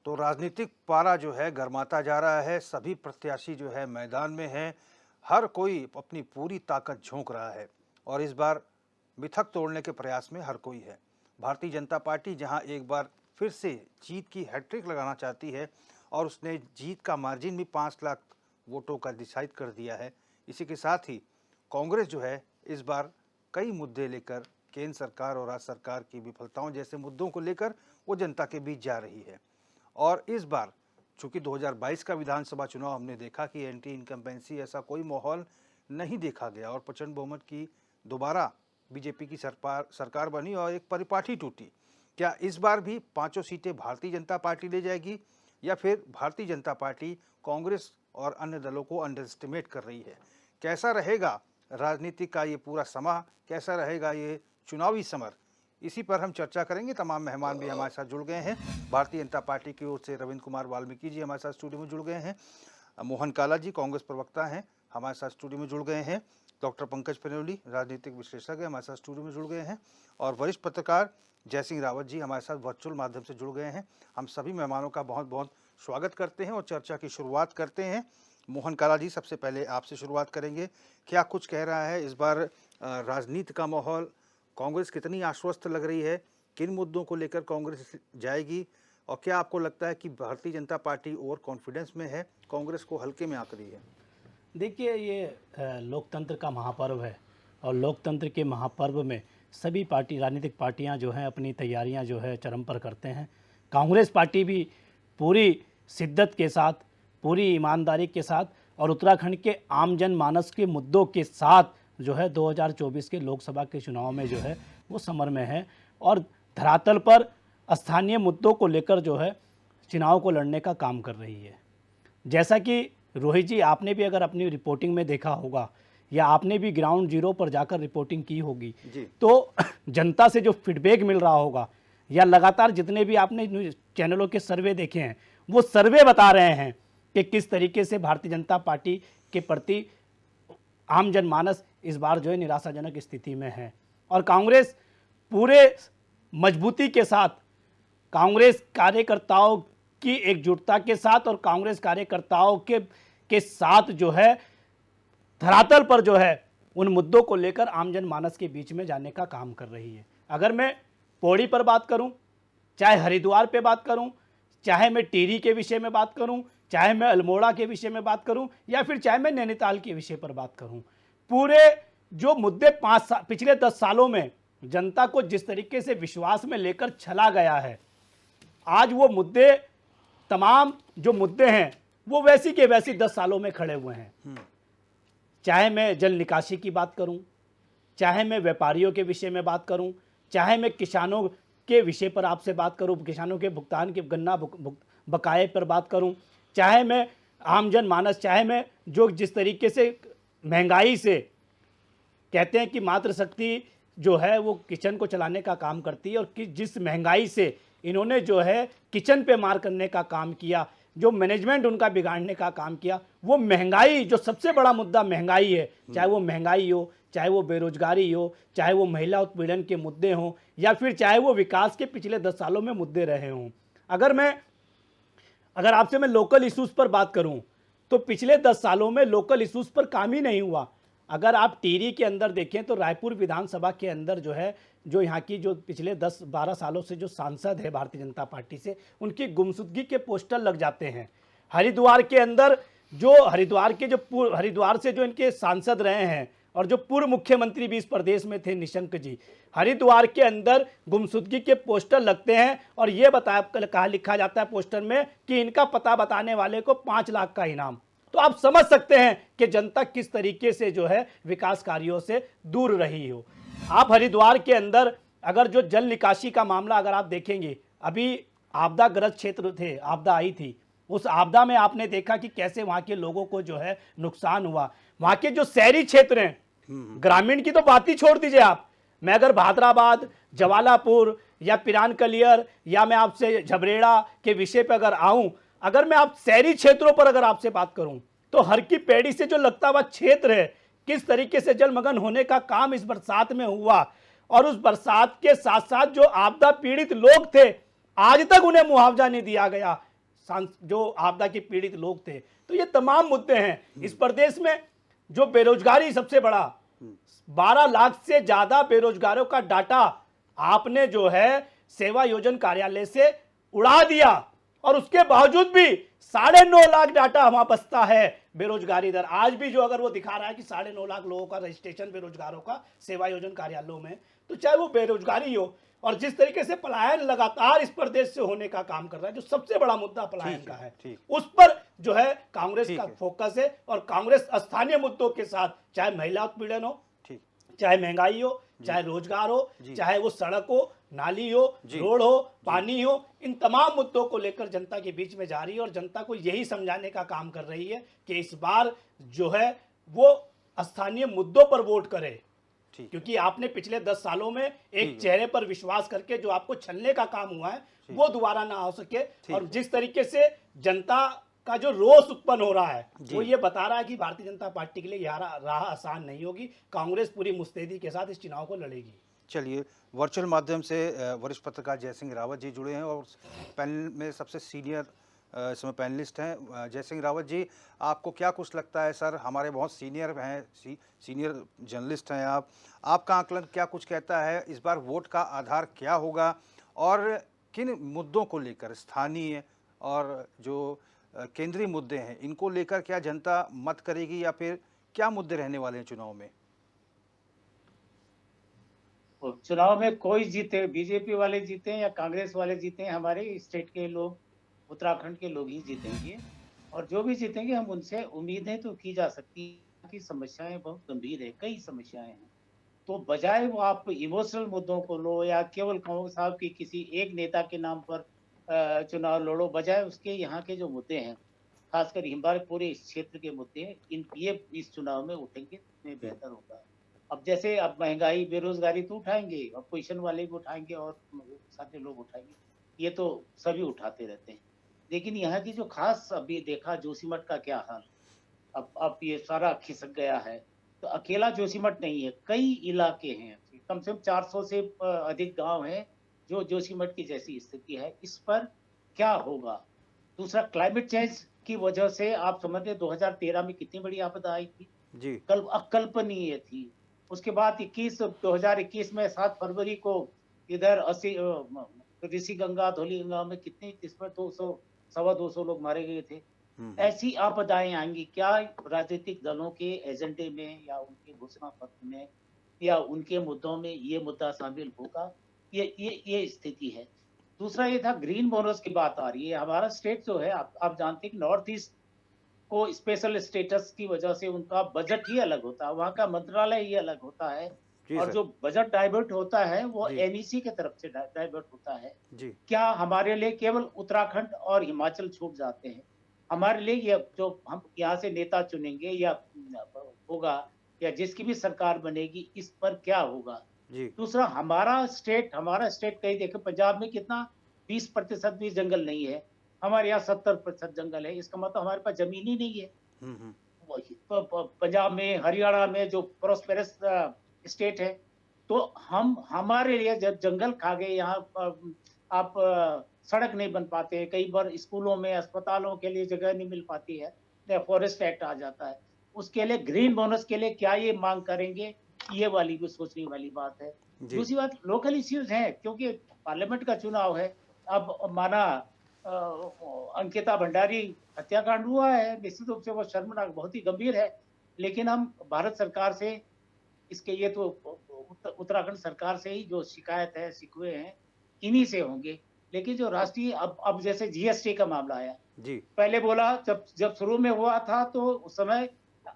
तो राजनीतिक पारा जो है गरमाता जा रहा है। सभी प्रत्याशी जो है मैदान में हैं। हर कोई अपनी पूरी ताकत झोंक रहा है और इस बार मिथक तोड़ने के प्रयास में हर कोई है। भारतीय जनता पार्टी जहां एक बार फिर से जीत की हैट्रिक लगाना चाहती है और उसने जीत का मार्जिन भी 5 लाख वोटों का डिसाइड कर दिया है। इसी के साथ ही कांग्रेस जो है इस बार कई मुद्दे लेकर केंद्र सरकार और राज्य सरकार की विफलताओं जैसे मुद्दों को लेकर वो जनता के बीच जा रही है। और इस बार चूंकि 2022 का विधानसभा चुनाव हमने देखा कि एंटी इनकम्बेंसी ऐसा कोई माहौल नहीं देखा गया और प्रचंड बहुमत की दोबारा बीजेपी की सरकार बनी और एक परिपाटी टूटी। क्या इस बार भी पांचों सीटें भारतीय जनता पार्टी ले जाएगी या फिर भारतीय जनता पार्टी कांग्रेस और अन्य दलों को अंडर एस्टिमेट कर रही है? कैसा रहेगा राजनीति का ये पूरा समा, कैसा रहेगा ये चुनावी समर, इसी पर हम चर्चा करेंगे। तमाम मेहमान भी हमारे साथ जुड़ गए हैं। भारतीय जनता पार्टी की ओर से रविंद्र कुमार वाल्मीकि जी हमारे साथ स्टूडियो में जुड़ गए हैं। मोहन काला जी कांग्रेस प्रवक्ता हैं, हमारे साथ स्टूडियो में जुड़ गए हैं। डॉक्टर पंकज फनोली राजनीतिक विश्लेषक हमारे साथ स्टूडियो में जुड़ गए हैं और वरिष्ठ पत्रकार जय सिंह रावत जी हमारे साथ वर्चुअल माध्यम से जुड़ गए हैं। हम सभी मेहमानों का बहुत बहुत स्वागत करते हैं और चर्चा की शुरुआत करते हैं। मोहन काला जी, सबसे पहले आपसे शुरुआत करेंगे। क्या कुछ कह रहा है इस बार राजनीति का माहौल? कांग्रेस कितनी आश्वस्त लग रही है? किन मुद्दों को लेकर कांग्रेस जाएगी? और क्या आपको लगता है कि Bharatiya Janata party over confidence में है, कांग्रेस को हल्के में आंक रही है? देखिए, ये लोकतंत्र का महापर्व है और लोकतंत्र के महापर्व में सभी राजनीतिक पार्टियां जो हैं अपनी तैयारियां जो है चरम पर करते हैं। कांग्रेस पार्टी भी पूरी शिद्दत के साथ, पूरी ईमानदारी के साथ और उत्तराखंड के आम जन मानस के मुद्दों के साथ जो है 2024 के लोकसभा के चुनाव में जो है वो समर में है और धरातल पर स्थानीय मुद्दों को लेकर जो है चुनाव को लड़ने का काम कर रही है। जैसा कि रोहित जी, आपने भी अगर अपनी रिपोर्टिंग में देखा होगा या आपने भी ग्राउंड जीरो पर जाकर रिपोर्टिंग की होगी तो जनता से जो फीडबैक मिल रहा होगा या लगातार जितने भी आपने न्यूज़ चैनलों के सर्वे देखे हैं वो सर्वे बता रहे हैं कि किस तरीके से भारतीय जनता पार्टी के प्रति आम जनमानस इस बार जो है निराशाजनक स्थिति में है। और कांग्रेस पूरे मजबूती के साथ, कांग्रेस कार्यकर्ताओं की एकजुटता के साथ और कांग्रेस कार्यकर्ताओं के साथ जो है धरातल पर जो है उन मुद्दों को लेकर आम जनमानस के बीच में जाने का काम कर रही है। अगर मैं पौड़ी पर बात करूं, चाहे हरिद्वार पे बात करूं, चाहे मैं टिहरी के विषय में बात करूं, चाहे मैं अल्मोड़ा के विषय में बात करूं या फिर चाहे मैं नैनीताल के विषय पर बात करूं, पूरे जो मुद्दे पिछले 10 सालों में जनता को जिस तरीके से विश्वास में लेकर चला गया है, आज वो मुद्दे, तमाम जो मुद्दे हैं वो वैसी के वैसी 10 सालों में खड़े हुए हैं। चाहे मैं जल निकासी की बात करूं, चाहे मैं व्यापारियों के विषय में बात करूं, चाहे मैं किसानों के विषय पर आपसे बात करूं, किसानों के भुगतान के गन्ना बकाये पर बात करूं, चाहे मैं आम जन मानस, चाहे मैं जो जिस तरीके से महंगाई से कहते हैं कि मातृशक्ति जो है वो किचन को चलाने का काम करती है और जिस महंगाई से इन्होंने जो है किचन पे मार करने का काम किया, जो मैनेजमेंट उनका बिगाड़ने का काम किया, वो महंगाई, जो सबसे बड़ा मुद्दा महंगाई है, चाहे वो महंगाई हो, चाहे वो बेरोजगारी हो, चाहे वो महिला उत्पीड़न के मुद्दे हों या फिर चाहे वो विकास के पिछले 10 सालों में मुद्दे रहे हों। अगर आपसे मैं लोकल इश्यूज़ पर बात करूं तो पिछले 10 सालों में लोकल इश्यूज़ पर काम ही नहीं हुआ। अगर आप टिहरी के अंदर देखें तो रायपुर विधानसभा के अंदर जो है, जो यहाँ की जो पिछले 10-12 सालों से जो सांसद है भारतीय जनता पार्टी से, उनकी गुमशुदगी के पोस्टर लग जाते हैं। हरिद्वार के अंदर जो हरिद्वार से जो इनके सांसद रहे हैं और जो पूर्व मुख्यमंत्री भी इस प्रदेश में थे निशंक जी, हरिद्वार के अंदर गुमशुदगी के पोस्टर लगते हैं और ये लिखा जाता है पोस्टर में कि इनका पता बताने वाले को 5 लाख का इनाम। तो आप समझ सकते हैं कि जनता किस तरीके से जो है विकास कार्यों से दूर रही हो। आप हरिद्वार के अंदर अगर जो जल निकासी का मामला अगर आप देखेंगे, अभी आपदाग्रस्त क्षेत्र थे, आपदा आई थी, उस आपदा में आपने देखा कि कैसे वहां के लोगों को जो है नुकसान हुआ। वहां के जो शहरी क्षेत्र हैं, ग्रामीण की तो बात ही छोड़ दीजिए आप, मैं अगर भादराबाद, जवालापुर या पिरान कलियर या मैं आपसे झबरेड़ा के विषय पर अगर आऊं, अगर मैं आप शहरी क्षेत्रों पर अगर आपसे बात करूं तो हर की पैड़ी से जो लगता हुआ क्षेत्र है, किस तरीके से जलमग्न होने का काम इस बरसात में हुआ और उस बरसात के साथ साथ जो आपदा पीड़ित लोग थे आज तक उन्हें मुआवजा नहीं दिया गया। जो आपदा के पीड़ित लोग थे। तो ये तमाम मुद्दे हैं इस प्रदेश में। जो बेरोजगारी सबसे बड़ा, 12 लाख से ज्यादा बेरोजगारों का डाटा आपने जो है सेवा योजन कार्यालय से उड़ा दिया, और उसके बावजूद भी 9.5 लाख डाटा वहां बचता है बेरोजगारी दर। आज भी जो अगर वो दिखा रहा है कि 9.5 लाख लोगों का रजिस्ट्रेशन बेरोजगारों का सेवा योजन कार्यालयों में, तो चाहे वो बेरोजगारी हो और जिस तरीके से पलायन लगातार इस प्रदेश से होने का काम कर रहा है, जो सबसे बड़ा मुद्दा पलायन का है, उस पर जो है कांग्रेस का फोकस है। और कांग्रेस स्थानीय मुद्दों के साथ, चाहे महिला उत्पीड़न हो, चाहे महंगाई हो, चाहे रोजगार हो, चाहे वो सड़क हो, नाली हो, रोड हो, पानी हो, इन तमाम मुद्दों को लेकर जनता के बीच में जा रही है और जनता को यही समझाने का काम कर रही है कि इस बार जो है वो स्थानीय मुद्दों पर वोट करे। क्योंकि आपने पिछले 10 सालों में एक चेहरे पर विश्वास करके जो आपको छलने का काम हुआ है वो दोबारा ना हो सके। और जिस तरीके से जनता का जो रोष उत्पन्न हो रहा है वो ये बता रहा है कि भारतीय जनता पार्टी के लिए यह राह आसान नहीं होगी। कांग्रेस पूरी मुस्तैदी के साथ इस चुनाव को लड़ेगी। चलिए, वर्चुअल माध्यम से वरिष्ठ पत्रकार जयसिंह रावत जी जुड़े हैं और पैनल में सबसे सीनियर इसमें पैनलिस्ट हैं। जयसिंह रावत जी, आपको क्या कुछ लगता है? सर हमारे बहुत सीनियर हैं, सीनियर जर्नलिस्ट हैं आप, आपका आकलन क्या कुछ कहता है? इस बार वोट का आधार क्या होगा और किन मुद्दों को लेकर, स्थानीय और जो केंद्रीय मुद्दे हैं, इनको लेकर क्या जनता मत करेगी या फिर क्या मुद्दे रहने वाले हैं चुनाव में? चुनाव में कोई जीते, बीजेपी वाले जीते या कांग्रेस वाले जीते, हमारे स्टेट के लोग, उत्तराखंड के लोग ही जीतेंगे। और जो भी जीतेंगे हम उनसे उम्मीदें तो की जा सकती है कि समस्याएं बहुत गंभीर है, कई समस्याएं हैं। तो बजाय वो आप इमोशनल मुद्दों को लो या केवल कांग्रेस साहब की किसी एक नेता के नाम पर चुनाव लड़ो, बजाय उसके यहाँ के जो मुद्दे हैं, खासकर हमारे पूरे इस क्षेत्र के मुद्दे हैं, ये इस चुनाव में उठेंगे में बेहतर होगा। अब जैसे अब महंगाई, बेरोजगारी तो उठाएंगे, अपोजिशन वाले भी उठाएंगे और सारे लोग उठाएंगे, ये तो सभी उठाते रहते हैं। लेकिन यहाँ की जो खास अभी देखा जोशीमठ का क्या हाल, अब ये सारा खिसक गया है। तो अकेला जोशीमठ नहीं है, कई इलाके हैं, कम से कम 400 से अधिक गांव हैं जो जोशीमठ की जैसी स्थिति है। इस पर क्या होगा? दूसरा, क्लाइमेट चेंज की वजह से आप समझते 2013 में कितनी बड़ी आपदा आई थी जी, अकल्पनीय थी। उसके बाद 2021 में 7 फरवरी को इधर ऋषि गंगा, धौली गंगा में कितनी, इसमें 200-225 लोग मारे गए थे। ऐसी आपदाएं आएंगी, क्या राजनीतिक दलों के एजेंडे में या उनके घोषणा पत्र में या उनके मुद्दों में ये मुद्दा शामिल होगा? ये स्थिति है। दूसरा ये था, ग्रीन बोनस की बात आ रही है। हमारा स्टेट जो है, आप जानते हैं, नॉर्थ ईस्ट को स्पेशल स्टेटस की वजह से उनका बजट ही अलग होता है, वहाँ का मंत्रालय ही अलग होता है, और जो बजट डाइवर्ट होता है वो एनईसी की तरफ से डाइवर्ट होता है जी। क्या हमारे लिए केवल उत्तराखंड और हिमाचल छूट जाते हैं? हमारे लिए ये जो हम यहाँ से नेता चुनेंगे या होगा या जिसकी भी सरकार बनेगी, इस पर क्या होगा जी। दूसरा, हमारा स्टेट कहीं देखे, पंजाब में कितना 20% भी जंगल नहीं है, हमारे यहाँ 70% जंगल है। इसका मतलब हमारे पास जमीन ही नहीं है। पंजाब में, हरियाणा में जो प्रोस्पेरस स्टेट है, तो हमारे लिए जब जंगल खा गए, यहाँ आप सड़क नहीं बन पाते हैं, कई बार स्कूलों में, अस्पतालों के लिए जगह नहीं मिल पाती है, फॉरेस्ट एक्ट आ जाता है। उसके लिए ग्रीन बोनस के लिए क्या ये मांग करेंगे, ये वाली भी सोचने वाली बात है। दूसरी बात, लोकल इश्यूज हैं, क्योंकि पार्लियामेंट का चुनाव है। अब माना अंकिता भंडारी हत्याकांड हुआ है, निश्चित रूप से वो शर्मनाक, बहुत ही गंभीर है, लेकिन हम भारत सरकार से इसके, ये तो उत्तराखंड सरकार से ही जो शिकायत है, शिकवे हैं, इन्हीं से होंगे। लेकिन जो राष्ट्रीय, अब जैसे जीएसटी का मामला आया जी, पहले बोला जब शुरू में हुआ था तो उस समय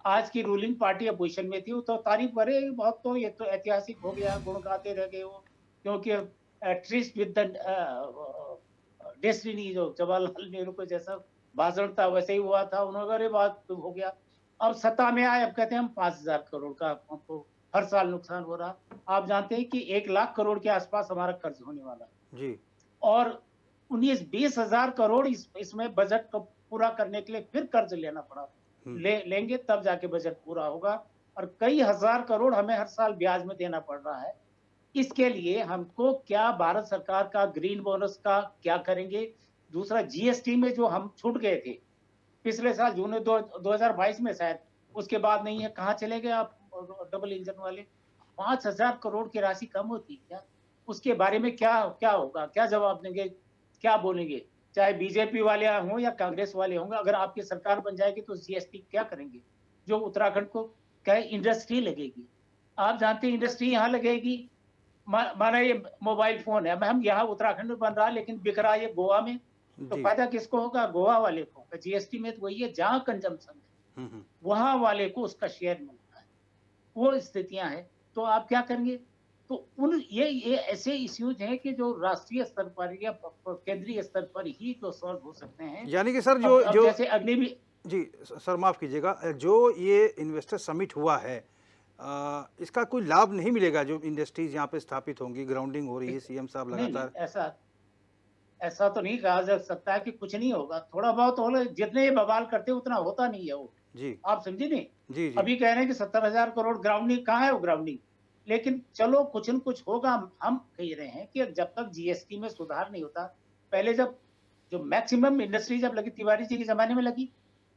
आज की रूलिंग पार्टी अपोजिशन में थी, तो तारीफ करे बहुत, तो ये तो ऐतिहासिक हो गया, गुण गाते रह गए वो, क्योंकि ट्रिस्ट विद द डेस्टिनी, जो जवाहरलाल नेहरू को जैसा भाषण था वैसे ही हुआ था, उन्होंने, अरे बात तो हो गया। अब सत्ता में आए, अब कहते हैं हम 5,000 करोड़ का हमको हर साल नुकसान हो रहा। आप जानते हैं कि 1 लाख करोड़ के आसपास हमारा कर्ज होने वाला जी, और 19-20 हजार करोड़ इसमें बजट को पूरा करने के लिए फिर कर्ज लेना पड़ा। लेंगे तब जाके बजट पूरा होगा, और कई हजार करोड़ हमें हर साल ब्याज में देना पड़ रहा है। इसके लिए हमको क्या भारत सरकार का ग्रीन बोनस का क्या करेंगे, दूसरा जीएसटी में जो हम छूट गए थे पिछले साल जून में 2022 में शायद, उसके बाद नहीं है। कहाँ चले गए आप डबल इंजन वाले? 5,000 करोड़ की राशि कम होती है क्या? उसके बारे में क्या क्या होगा? क्या जवाब देंगे? क्या बोलेंगे? चाहे बीजेपी वाले हों या कांग्रेस वाले होंगे, अगर आपकी सरकार बन जाएगी तो जीएसटी क्या करेंगे? जो उत्तराखंड को क्या इंडस्ट्री लगेगी? आप जानते हैं इंडस्ट्री यहाँ लगेगी, माना ये मोबाइल फोन है, हम यहाँ उत्तराखंड में बन रहा है लेकिन बिक रहा है ये गोवा में, तो जी। फायदा किसको होगा? गोवा वाले को होगा। जीएसटी में तो वही है, जहाँ कंजम्पशन है वहां वाले को उसका शेयर मिलता है। वो स्थितियां हैं, तो आप क्या करेंगे? तो उन ये ऐसे इश्यूज हैं कि जो राष्ट्रीय स्तर पर या केंद्रीय स्तर पर ही तो सॉल्व हो सकते हैं। यानी कि सर अब जो जैसे अग्नि जी सर माफ़ कीजिएगा, जो ये इन्वेस्टर समिट हुआ है इसका कोई लाभ नहीं मिलेगा? जो इंडस्ट्रीज यहाँ पे स्थापित होंगी, ग्राउंडिंग हो रही है, सीएम साहब नहीं, लगातार। ऐसा ऐसा तो नहीं कहा जा सकता है कि कुछ नहीं होगा। थोड़ा बहुत होगा, जितने ये बवाल करते हैं उतना होता नहीं है वो। जी आप समझे नहीं? जी जी। अभी कह रहे हैं कि 70,000 करोड़ ग्राउंडिंग, कहाँ है वो ग्राउंडिंग? लेकिन चलो कुछ न कुछ होगा। हम कह रहे हैं कि जब तक जीएसटी में सुधार नहीं होता, पहले जब जो मैक्सिमम इंडस्ट्री जब लगी तिवारी जी के ज़माने में लगी,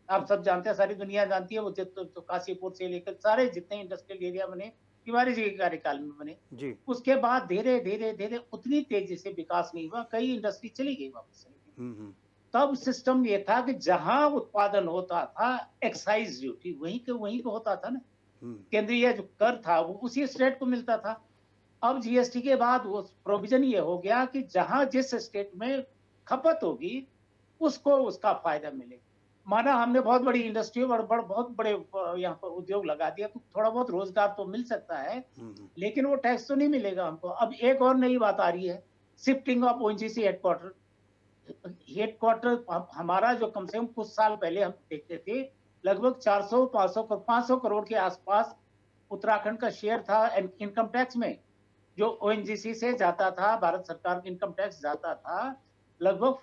आप सब जानते हैं, सारी दुनिया जानती है, वो तो काशीपुर से लेकर सारे जितने इंडस्ट्रियल एरिया बने, तिवारी जी के कार्यकाल में बने। जी उसके बाद धीरे-धीरे उतनी तेज़ी से विकास नहीं हुआ, कई इंडस्ट्री चली गई वापस चली गई। हम्म। तब सिस्टम ये था कि जहाँ उत्पादन होता था, एक्साइज़ ड्यूटी वहीं पे होता था ना। केंद्रीय जो कर था वो उसी स्टेट को मिलता था। अब जीएसटी के बाद वो प्रोविजन ये हो गया कि जहाँ जिस स्टेट में खपत होगी, उसको उसका फ़ायदा मिले। माना हमने बहुत बड़ी इंडस्ट्री बहुत बड़े यहाँ पर उद्योग लगा दिया, तो थोड़ा बहुत रोज़गार तो मिल सकता है, लेकिन वो टैक्स तो नहीं मिलेगा हमको। अब एक और नई बात आ रही है, शिफ्टिंग ऑफ ओएनजीसी हेडक्वार्टर। हमारा जो कम से कम कुछ साल पहले हम देखते थे, लगभग 500 करोड़ के आसपास उत्तराखंड का शेयर था इनकम टैक्स में, जो ओएनजीसी से जाता था, भारत सरकार का इनकम टैक्स जाता था, लगभग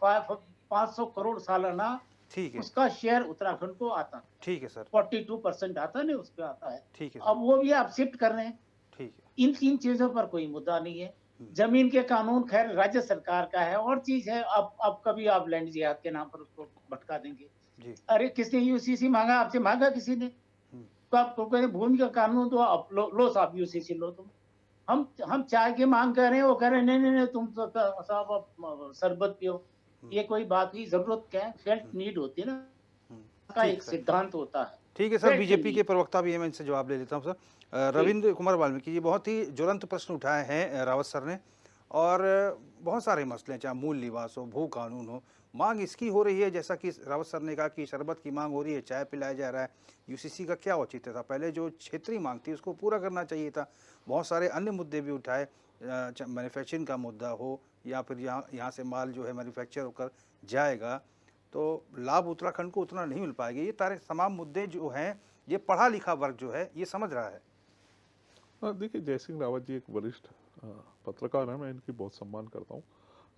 500 करोड़ सालाना ठीक है, उसका शेयर उत्तराखंड को आता था। ठीक है सर, 42% आता नहीं उसका आता है। ठीक है अब सर, वो भी आप शिफ्ट कर रहे हैं। ठीक है। इन 3 चीजों पर कोई मुद्दा नहीं है। जमीन के कानून खैर राज्य सरकार का है, और चीज है, अब कभी आप लैंड जिहाद के नाम पर उसको भटका देंगे। जी अरे किसने यूसीसी मांगा? आपसे मांगा किसी ने? तो आपको कह रहे भूमि का कानून तो आप लो साहब, यूसीसी लो तुम। हम चाय की मांग कर रहे हैं, वो कह रहे हैं नहीं तुम तो साहब आप शरबत पियो। ये कोई बात हुई? जरूरत क्या है? फेल्ट नीड होती है ना, का ठीक एक सर। सिद्धांत होता है। ठीक है सर, फेल्ट बीजेपी के नीड। प्रवक्ता भी हैं, मैं इनसे जवाब ले लेता हूँ सर। रविंद्र कुमार वाल्मीकि जी, बहुत ही ज्वलंत प्रश्न उठाए हैं रावत सर ने, और बहुत सारे मसले, चाहे मूल निवास हो, भू कानून हो, मांग इसकी हो रही है, जैसा कि रावत सर ने कहा कि शरबत की मांग हो रही है, चाय पिलाया जा रहा है। यूसीसी का क्या औचित्य था? पहले जो क्षेत्रीय मांग थी उसको पूरा करना चाहिए था। बहुत सारे अन्य मुद्दे भी उठाए, मैन्युफैक्चरिंग का मुद्दा हो, या फिर यहाँ से माल जो है मैन्युफैक्चर होकर जाएगा तो लाभ उत्तराखंड को उतना नहीं मिल पाएगा। ये सारे तमाम मुद्दे जो हैं, ये पढ़ा लिखा वर्ग जो है ये समझ रहा है। देखिए, जय सिंह रावत जी एक वरिष्ठ पत्रकार हैं, मैं इनकी बहुत सम्मान करता हूँ,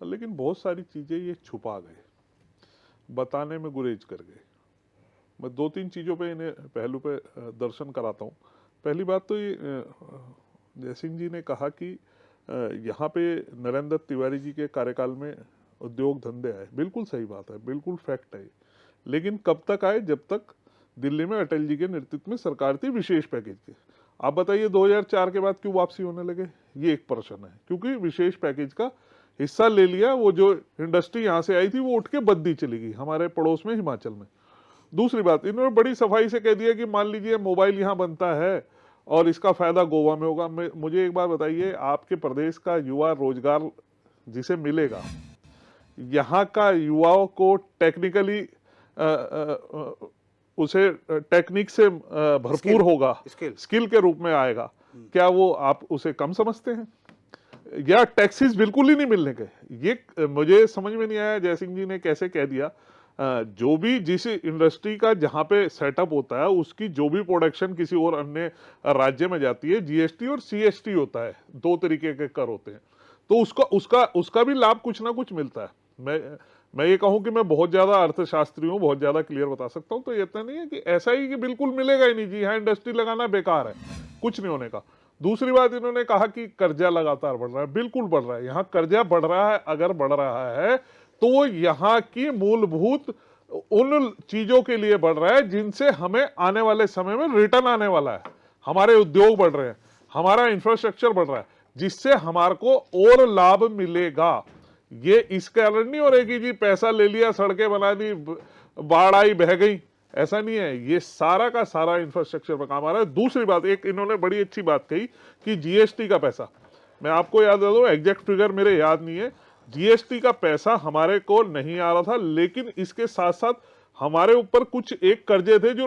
लेकिन बहुत सारी चीज़ें ये छुपा गए, बताने में गुरेज कर गए। मैं 2-3 चीज़ों पे इन्हें पहलू पे दर्शन कराता हूँ। पहली बात तो ये जय सिंह जी ने कहा कि यहाँ पे नरेंद्र तिवारी जी के कार्यकाल में उद्योग धंधे आए। बिल्कुल सही बात है, बिल्कुल फैक्ट है, लेकिन कब तक आए? जब तक दिल्ली में अटल जी के नेतृत्व में सरकार थी विशेष पैकेज की। आप बताइए 2004 के बाद क्यों वापसी होने लगे? ये एक प्रश्न है, क्योंकि विशेष पैकेज का हिस्सा ले लिया, वो जो इंडस्ट्री यहाँ से आई थी वो उठ के बद्दी चली गई हमारे पड़ोस में हिमाचल में। दूसरी बात, इन्होंने बड़ी सफाई से कह दिया कि मान लीजिए मोबाइल यहाँ बनता है और इसका फायदा गोवा में होगा। मुझे एक बात बताइए, आपके प्रदेश का युवा रोजगार जिसे मिलेगा, यहाँ का युवाओं को टेक्निकली उसे टेक्निक से भरपूर होगा, स्किल के रूप में आएगा, क्या वो आप उसे कम समझते हैं? या टैक्सेस बिल्कुल ही नहीं मिलने के? ये मुझे समझ में नहीं आया जय सिंह जी ने कैसे कह दिया। जो भी जिस इंडस्ट्री का जहां पे सेटअप होता है उसकी जो भी प्रोडक्शन किसी और अन्य राज्य में जाती है, जीएसटी और सीएसटी होता है, 2 तरीके के कर होते हैं, तो उसका भी लाभ कुछ ना कुछ मिलता है। मैं ये कहूं कि मैं बहुत ज्यादा अर्थशास्त्री हूं, बहुत ज्यादा क्लियर बता सकता हूं, तो ये इतना नहीं है कि ऐसा ही कि बिल्कुल मिलेगा ही नहीं जी, यहाँ इंडस्ट्री लगाना बेकार है, कुछ नहीं होने का। दूसरी बात, इन्होंने कहा कि कर्जा लगातार बढ़ रहा है। बिल्कुल बढ़ रहा है, यहाँ कर्जा बढ़ रहा है। अगर बढ़ रहा है तो यहाँ की मूलभूत उन चीजों के लिए बढ़ रहा है जिनसे हमें आने वाले समय में रिटर्न आने वाला है। हमारे उद्योग बढ़ रहे हैं, हमारा इंफ्रास्ट्रक्चर बढ़ रहा है, जिससे हमारे को और लाभ मिलेगा। ये इस कारण नहीं हो रहा कि जी पैसा ले लिया, सड़कें बना दी, बाढ़ आई बह गई, ऐसा नहीं है। ये सारा का सारा इंफ्रास्ट्रक्चर पर काम आ रहा है। दूसरी बात, एक इन्होंने बड़ी अच्छी बात कही कि जीएसटी का पैसा, मैं आपको याद दे दूं, एग्जैक्ट फिगर मेरे याद नहीं है, जीएसटी का पैसा हमारे को नहीं आ रहा था, लेकिन इसके साथ साथ हमारे ऊपर कुछ एक कर्जे थे जो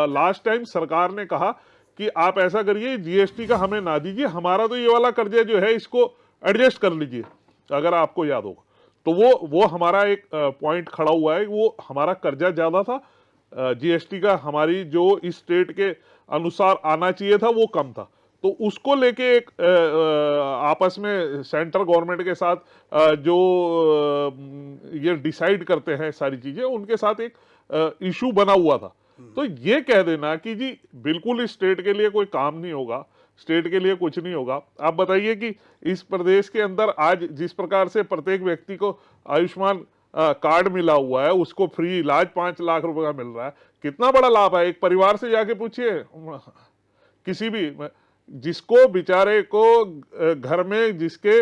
लास्ट टाइम सरकार ने कहा कि आप ऐसा करिए, जीएसटी का हमें ना दीजिए, हमारा तो ये वाला कर्जा जो है इसको एडजस्ट कर लीजिए, अगर आपको याद होगा। तो वो हमारा एक पॉइंट खड़ा हुआ है, वो हमारा कर्जा ज्यादा था, जीएसटी का हमारी जो इस स्टेट के अनुसार आना चाहिए था वो कम था। तो उसको लेके एक आपस में सेंट्रल गवर्नमेंट के साथ जो ये डिसाइड करते हैं सारी चीजें, उनके साथ एक इशू बना हुआ था। तो ये कह देना कि जी बिल्कुल इस स्टेट के लिए कोई काम नहीं होगा, स्टेट के लिए कुछ नहीं होगा। आप बताइए कि इस प्रदेश के अंदर आज जिस प्रकार से प्रत्येक व्यक्ति को आयुष्मान कार्ड मिला हुआ है, उसको फ्री इलाज 5 लाख रुपए का मिल रहा है, कितना बड़ा लाभ है। एक परिवार से जाके पूछिए, किसी भी जिसको बेचारे को घर में जिसके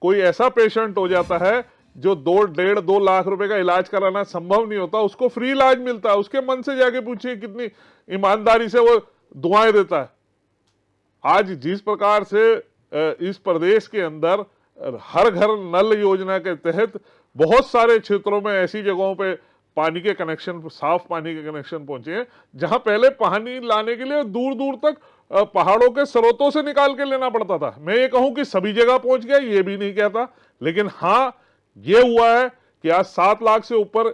कोई ऐसा पेशेंट हो जाता है जो 2.5-2 लाख रुपए का इलाज कराना संभव नहीं होता, उसको फ्री इलाज मिलता है। उसके मन से जाके पूछिए कितनी ईमानदारी से वो दुआएं देता है। आज जिस प्रकार से इस प्रदेश के अंदर हर घर नल योजना के तहत बहुत सारे क्षेत्रों में ऐसी जगहों पे पानी के कनेक्शन, साफ पानी के कनेक्शन पहुंचे हैं, जहां पहले पानी लाने के लिए दूर दूर तक पहाड़ों के स्रोतों से निकाल के लेना पड़ता था। मैं ये कहूं कि सभी जगह पहुंच गया, ये भी नहीं कहता, लेकिन हाँ ये हुआ है कि आज 7 लाख से ऊपर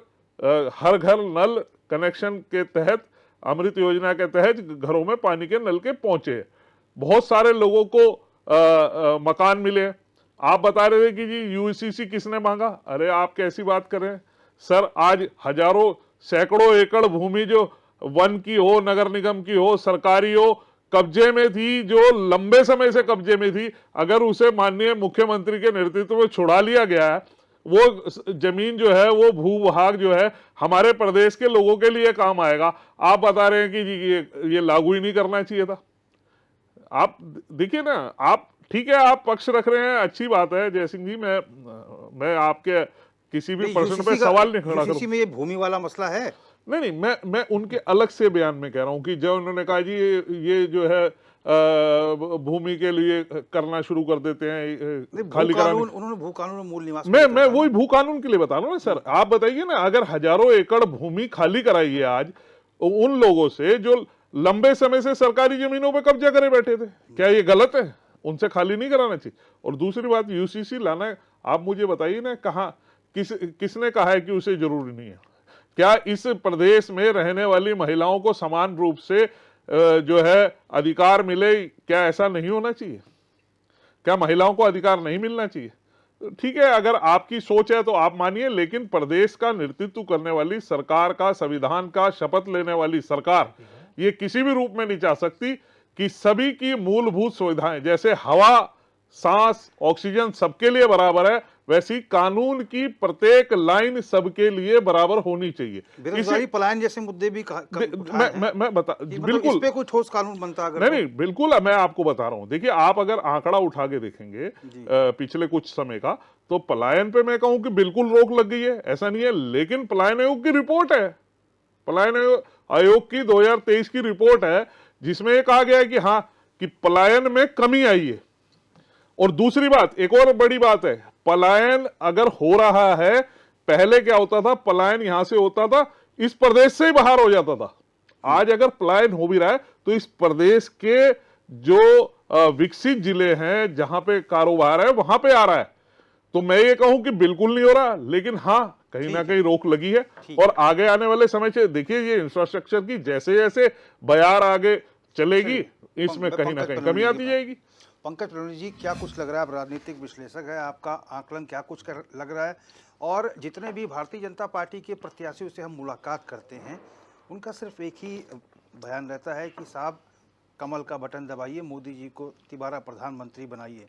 हर घर नल कनेक्शन के तहत, अमृत योजना के तहत घरों में पानी के नल के पहुंचे। बहुत सारे लोगों को मकान मिले। आप बता रहे थे कि जी यूसीसी किसने मांगा, अरे आप कैसी बात कर रहे हैं सर। आज हजारों सैकड़ों एकड़ भूमि जो वन की हो, नगर निगम की हो, सरकारी हो, कब्जे में थी, जो लंबे समय से कब्जे में थी, अगर उसे माननीय मुख्यमंत्री के नेतृत्व में छुड़ा लिया गया है, वो जमीन जो है, वो भूभाग जो है हमारे प्रदेश के लोगों के लिए काम आएगा। आप बता रहे हैं कि जी ये लागू ही नहीं करना चाहिए था। आप देखिए ना, आप ठीक है, आप पक्ष रख रहे हैं, अच्छी बात है जय सिंह जी। मैं आपके किसी भी प्रश्न पे सवाल नहीं खड़ा करूं। में ये भूमि वाला मसला है नहीं, मैं उनके अलग से बयान में कह रहा हूं कि जब उन्होंने कहा जी ये जो है भूमि के लिए करना शुरू कर देते हैं, खाली कराने, उन्होंने भू कानून में मूल निवास, मैं वही भू कानून के लिए बता रहा हूं ना सर। आप बताइए ना, अगर हजारों एकड़ भूमि खाली कराई है आज उन लोगों से जो लंबे समय से सरकारी जमीनों पे कब्जा करे बैठे थे, क्या ये गलत है? उनसे खाली नहीं कराना चाहिए। और दूसरी बात, यूसीसी लाना है, आप मुझे बताइए ना, कहां किसने कहा है कि उसे जरूरी नहीं है? क्या इस प्रदेश में रहने वाली महिलाओं को समान रूप से जो है अधिकार मिले? क्या ऐसा नहीं होना चाहिए? क्या महिलाओं को अधिकार नहीं मिलना चाहिए? ठीक है, अगर आपकी सोच है तो आप मानिए, लेकिन प्रदेश का नेतृत्व करने वाली सरकार का, संविधान का शपथ लेने वाली सरकार ये किसी भी रूप में नहीं चाह सकती कि सभी की मूलभूत सुविधाएं, जैसे हवा, सांस, ऑक्सीजन सबके लिए बराबर है, वैसी कानून की प्रत्येक लाइन सबके लिए बराबर होनी चाहिए। बेरोजगारी, पलायन जैसे मुद्दे भी मैं बता, बिल्कुल इस पे कोई ठोस कानून बनता अगर नहीं, बिल्कुल मैं आपको बता रहा हूं। देखिए, आप अगर आंकड़ा उठा के देखेंगे पिछले कुछ समय का, तो पलायन पे मैं कहूं कि बिल्कुल रोक लग गई है, ऐसा नहीं है। लेकिन पलायन आयोग की रिपोर्ट है, पलायन आयोग की 2023 की रिपोर्ट है, जिसमें यह कहा गया है कि हाँ, कि पलायन में कमी आई है। और दूसरी बात, एक और बड़ी बात है, पलायन अगर हो रहा है, पहले क्या होता था, पलायन यहां से होता था, इस प्रदेश से ही बाहर हो जाता था। आज अगर पलायन हो भी रहा है तो इस प्रदेश के जो विकसित जिले हैं, जहां पे कारोबार है, वहां पे आ रहा है। तो मैं ये कहूं कि बिल्कुल नहीं हो रहा, लेकिन हाँ, कहीं ना कहीं रोक लगी है। और आगे आने वाले समय से देखिए, ये इंफ्रास्ट्रक्चर की जैसे जैसे बयार आगे चलेगी, इसमें कहीं ना कहीं कमी आती जाएगी। पंकज प्रणोय जी, क्या कुछ लग रहा है, आप राजनीतिक विश्लेषक है, आपका आकलन क्या कुछ लग रहा है? और जितने भी भारतीय जनता पार्टी के प्रत्याशियों से हम मुलाकात करते हैं, उनका सिर्फ एक ही बयान रहता है कि साहब कमल का बटन दबाइए, मोदी जी को दोबारा प्रधानमंत्री बनाइए।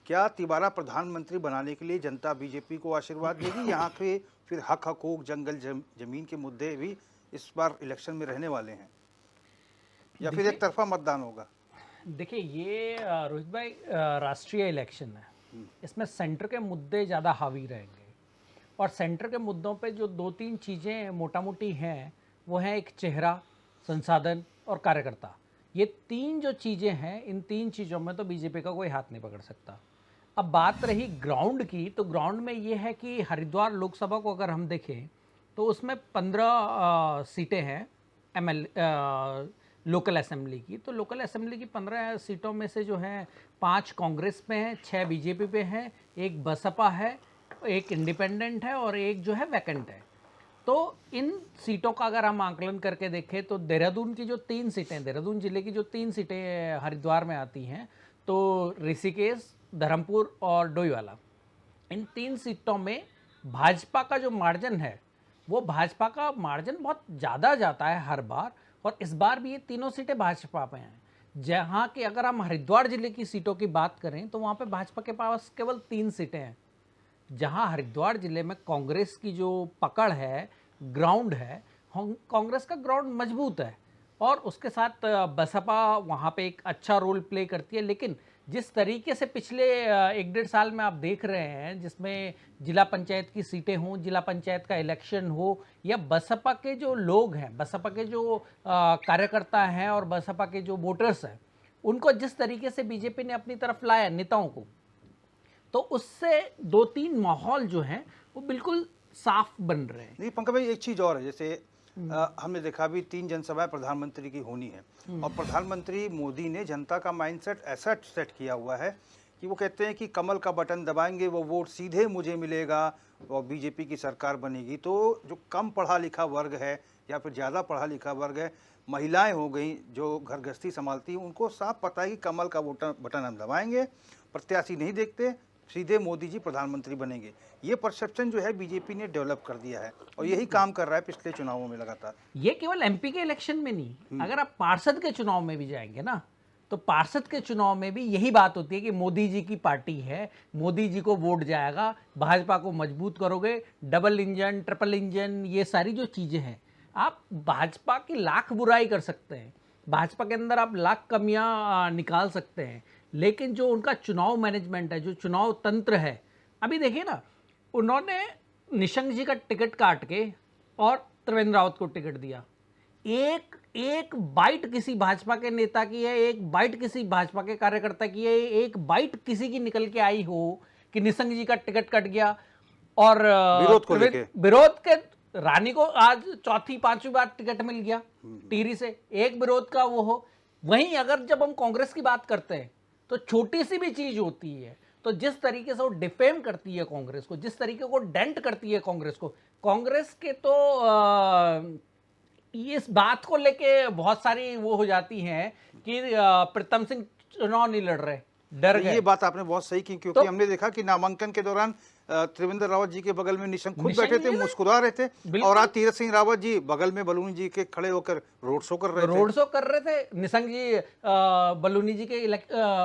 क्या तिवारा प्रधानमंत्री बनाने के लिए जनता बीजेपी को आशीर्वाद देगी? यहाँ के फिर हक हकूक जंगल जमीन के मुद्दे भी इस बार इलेक्शन में रहने वाले हैं, या फिर एक तरफा मतदान होगा? देखिए ये रोहित भाई राष्ट्रीय इलेक्शन है, इसमें सेंटर के मुद्दे ज़्यादा हावी रहेंगे और सेंटर के मुद्दों पे जो 2-3 चीज़ें मोटा मोटी हैं वो है एक चेहरा, संसाधन और कार्यकर्ता। ये 3 जो चीज़ें हैं, इन 3 चीज़ों में तो बीजेपी का कोई हाथ नहीं पकड़ सकता। अब बात रही ग्राउंड की, तो ग्राउंड में ये है कि हरिद्वार लोकसभा को अगर हम देखें तो उसमें 15 सीटें हैं लोकल असेंबली की। तो लोकल असेंबली की 15 सीटों में से जो है 5 कांग्रेस पे हैं, 6 बीजेपी पे हैं, एक बसपा है, एक इंडिपेंडेंट है और एक जो है वैकेंट है। तो इन सीटों का अगर हम आंकलन करके देखें तो देहरादून की जो 3 सीटें, देहरादून जिले की जो 3 सीटें हरिद्वार में आती हैं, तो ऋषिकेश, धर्मपुर और डोईवाला, इन 3 सीटों में भाजपा का जो मार्जिन है वो भाजपा का मार्जिन बहुत ज़्यादा जाता है हर बार, और इस बार भी ये तीनों सीटें भाजपा पे हैं। जहाँ कि अगर हम हरिद्वार जिले की सीटों की बात करें तो वहाँ पे भाजपा के पास केवल 3 सीटें हैं। जहाँ हरिद्वार जिले में कांग्रेस की जो पकड़ है, ग्राउंड है, कांग्रेस का ग्राउंड मजबूत है और उसके साथ बसपा वहाँ पे एक अच्छा रोल प्ले करती है। लेकिन जिस तरीके से पिछले 1-1.5 साल में आप देख रहे हैं, जिसमें जिला पंचायत की सीटें हों, जिला पंचायत का इलेक्शन हो, या बसपा के जो लोग हैं, बसपा के जो कार्यकर्ता हैं और बसपा के जो वोटर्स हैं, उनको जिस तरीके से बीजेपी ने अपनी तरफ लाया नेताओं को, तो उससे 2-3 माहौल जो हैं वो बिल्कुल साफ बन रहे हैं। नहीं पंकज भाई, एक चीज़ और है, जैसे हमने देखा भी 3 जनसभाएं प्रधानमंत्री की होनी है और प्रधानमंत्री मोदी ने जनता का माइंडसेट ऐसा सेट किया हुआ है कि वो कहते हैं कि कमल का बटन दबाएंगे वो वोट सीधे मुझे मिलेगा और बीजेपी की सरकार बनेगी। तो जो कम पढ़ा लिखा वर्ग है या फिर ज़्यादा पढ़ा लिखा वर्ग है, महिलाएं हो गई जो घर गृहस्थी संभालती हैं, उनको साफ पता है कि कमल का बटन हम दबाएंगे, प्रत्याशी नहीं देखते, सीधे मोदी जी प्रधानमंत्री बनेंगे। ये परसेप्शन जो है बीजेपी ने डेवलप कर दिया है और यही काम कर रहा है पिछले चुनावों में लगातार। ये केवल एमपी के इलेक्शन में नहीं, अगर आप पार्षद के चुनाव में भी जाएंगे ना, तो पार्षद के चुनाव में भी यही बात होती है कि मोदी जी की पार्टी है, मोदी जी को वोट जाएगा, भाजपा को मजबूत करोगे, डबल इंजन, ट्रिपल इंजन, ये सारी जो चीज़ें हैं, आप भाजपा की लाख बुराई कर सकते हैं, भाजपा के अंदर आप लाख कमियां निकाल सकते हैं, लेकिन जो उनका चुनाव मैनेजमेंट है, जो चुनाव तंत्र है, अभी देखिए ना, उन्होंने निशंक जी का टिकट काट के और त्रिवेंद्र रावत को टिकट दिया। एक बाइट किसी भाजपा के नेता की है, एक बाइट किसी भाजपा के कार्यकर्ता की है, एक बाइट किसी की निकल के आई हो कि निशंक जी का टिकट कट गया और विरोध के रानी को आज 4-5वीं बार टिकट मिल गया टिहरी से, एक विरोध का वो हो। वहीं अगर जब हम कांग्रेस की बात करते हैं तो छोटी सी भी चीज होती है तो जिस तरीके से वो डिफेम करती है कांग्रेस को, जिस तरीके को डेंट करती है कांग्रेस को, कांग्रेस के तो इस बात को लेके बहुत सारी वो हो जाती हैं कि प्रीतम सिंह चुनाव नहीं लड़ रहे, डर गए। ये बात आपने बहुत सही की, क्योंकि हमने देखा कि नामांकन के दौरान त्रिवेंद्र रावत जी के बगल में निशंक खुद बैठे थे, मुस्कुरा रहे थे, और आज तीरथ सिंह रावत जी बगल में बलूनी जी के खड़े होकर रोड शो कर रहे थे। निशंक जी बलूनी जी के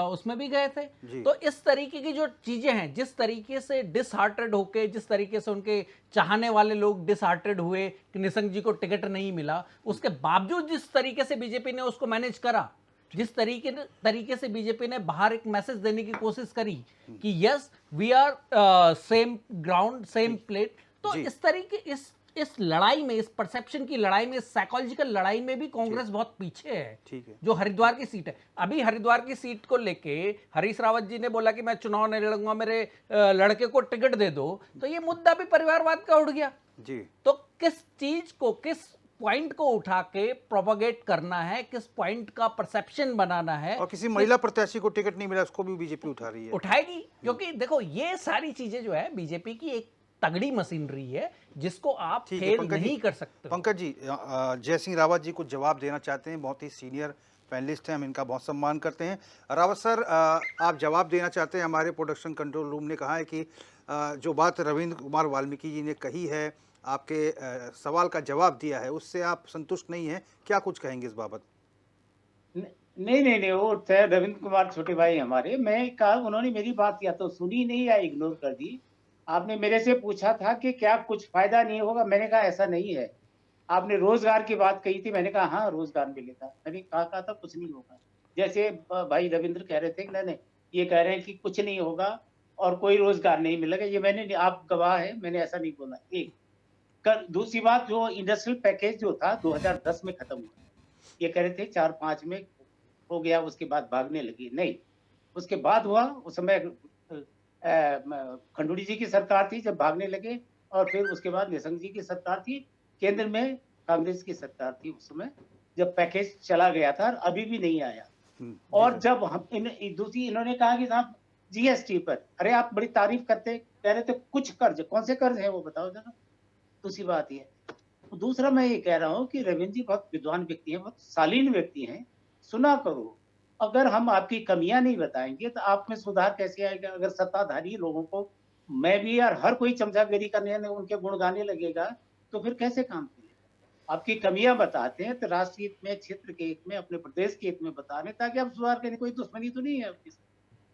उसमें भी गए थे। तो इस तरीके की जो चीजें हैं, जिस तरीके से डिसहार्टेड होके, जिस तरीके से उनके चाहने वाले लोग डिसहार्टेड हुए कि निशंक जी को टिकट नहीं मिला, उसके बावजूद जिस तरीके से बीजेपी ने उसको मैनेज करा, जिस तरीके से बीजेपी ने बाहर एक मैसेज देने की कोशिश करी कि yes we are same ground same plate, तो इस तरीके इस लड़ाई में, इस परसेप्शन की लड़ाई में, इस साइकोलॉजिकल लड़ाई में भी कांग्रेस बहुत पीछे है। ठीक है। जो हरिद्वार की सीट है, अभी हरिद्वार की सीट को लेके हरीश रावत जी ने बोला कि मैं चुनाव नहीं लड़ूंगा, मेरे लड़के को टिकट दे दो, तो ये मुद्दा भी परिवारवाद का उठ गया जी। तो किस चीज को, किस पॉइंट को उठा के प्रोपोगेट करना है, किस पॉइंट का परसेप्शन बनाना है। और किसी महिला प्रत्याशी को टिकट नहीं मिला, उसको भी बीजेपी उठा रही है, उठाएगी, क्योंकि देखो ये सारी चीजें जो है बीजेपी की एक तगड़ी मशीनरी है जिसको आप फेल नहीं कर सकते। पंकज जी, जय सिंह रावत जी को जवाब देना चाहते हैं, बहुत ही सीनियर पैनलिस्ट हैं, हम इनका बहुत सम्मान करते हैं। रावत सर, आप जवाब देना चाहते हैं। हमारे प्रोडक्शन कंट्रोल रूम ने कहा है कि जो बात रविंद्र कुमार वाल्मीकि जी ने कही है, आपके सवाल का जवाब दिया है, उससे आप संतुष्ट नहीं हैं, क्या कुछ कहेंगे इस बाबत? नहीं नहीं नहीं, वो थे रविंद्र कुमार छोटे भाई हमारे। मैं कहा, उन्होंने मेरी बात या तो सुनी नहीं या इग्नोर कर दी। आपने मेरे से पूछा था कि क्या कुछ फायदा नहीं होगा, मैंने कहा ऐसा नहीं है। आपने रोजगार की बात कही थी, मैंने कहा हाँ रोजगार मिलेगा, मैंने कहा था कुछ नहीं होगा। जैसे भाई रविंद्र कह रहे थे कि नहीं, ये कह रहे हैं कि कुछ नहीं होगा और कोई रोजगार नहीं मिलेगा, ये मैंने, आप गवाह है, मैंने ऐसा नहीं बोला। एक दूसरी बात, जो इंडस्ट्रियल पैकेज जो था 2010 में खत्म हुआ, ये कह रहे थे 4-5 में हो गया, उसके बाद भागने लगी, नहीं, उसके बाद हुआ। उस समय खंडूड़ी जी की सरकार थी जब भागने लगे, और फिर उसके बाद निशंक जी की सरकार थी, केंद्र में कांग्रेस की सरकार थी उस समय, जब पैकेज चला गया था, और अभी भी नहीं आया। और जब हम दूसरी इन्होंने कहा कि साहब जीएसटी पर, अरे आप बड़ी तारीफ करते, कह रहे थे कुछ कर्ज, कौन से कर्ज है वो बताओ जरा। दूसरी बात ये, दूसरा मैं ये कह रहा हूँ कि रविंद्र जी बहुत विद्वान व्यक्ति हैं, बहुत शालीन व्यक्ति हैं, सुना करो। अगर हम आपकी कमियां नहीं बताएंगे तो आप में सुधार कैसे आएगा? अगर सत्ताधारी लोगों को, मैं भी यार, हर कोई चमचागिरी करने, उनके गुण गाने लगेगा तो फिर कैसे काम चलेगा? आपकी कमियां बताते हैं तो राष्ट्र हित में, क्षेत्र के हित में, अपने प्रदेश के हित में बता रहे, ताकि आप सुधार करें। कोई दुश्मनी तो नहीं है आपकी।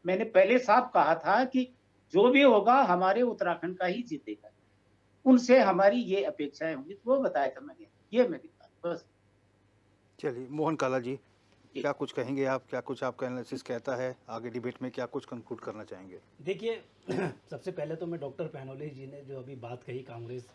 मैंने पहले साफ कहा था कि जो भी होगा हमारे उत्तराखंड का ही जीतेगा, उनसे हमारी ये अपेक्षाएं होंगी, तो वो बताया था मैंने, ये मेरी बात बस। चलिए मोहन काला जी, जी। क्या कुछ कहेंगे आप, क्या कुछ आपका एनालिसिस कहता है, आगे डिबेट में क्या कुछ कंक्लूड करना चाहेंगे? देखिए सबसे पहले तो मैं डॉक्टर पहनोली जी ने जो अभी बात कही कांग्रेस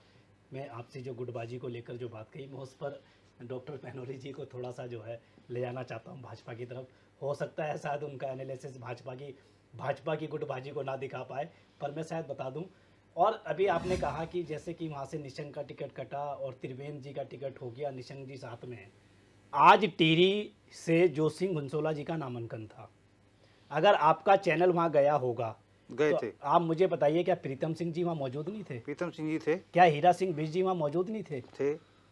में आपसी जो गुटबाजी को लेकर जो बात कही, मैं उस पर डॉक्टर पहनोली जी को थोड़ा सा जो है ले जाना चाहता हूँ भाजपा की तरफ। हो सकता है शायद उनका एनालिसिस भाजपा की गुटबाजी को ना दिखा पाए, पर मैं शायद बता दूं। और अभी आपने कहा कि जैसे कि वहाँ से निशंक का टिकट कटा और त्रिवेंद्र जी का टिकट हो गया, निशंक जी साथ में हैं। आज टिहरी से जो सिंह घुनसोला जी का नामांकन था, अगर आपका चैनल वहाँ गया होगा गए तो थे, आप मुझे बताइए, क्या प्रीतम सिंह जी वहाँ मौजूद नहीं थे? प्रीतम सिंह जी थे, क्या हीरा सिंह बिज जी वहाँ मौजूद नहीं थे?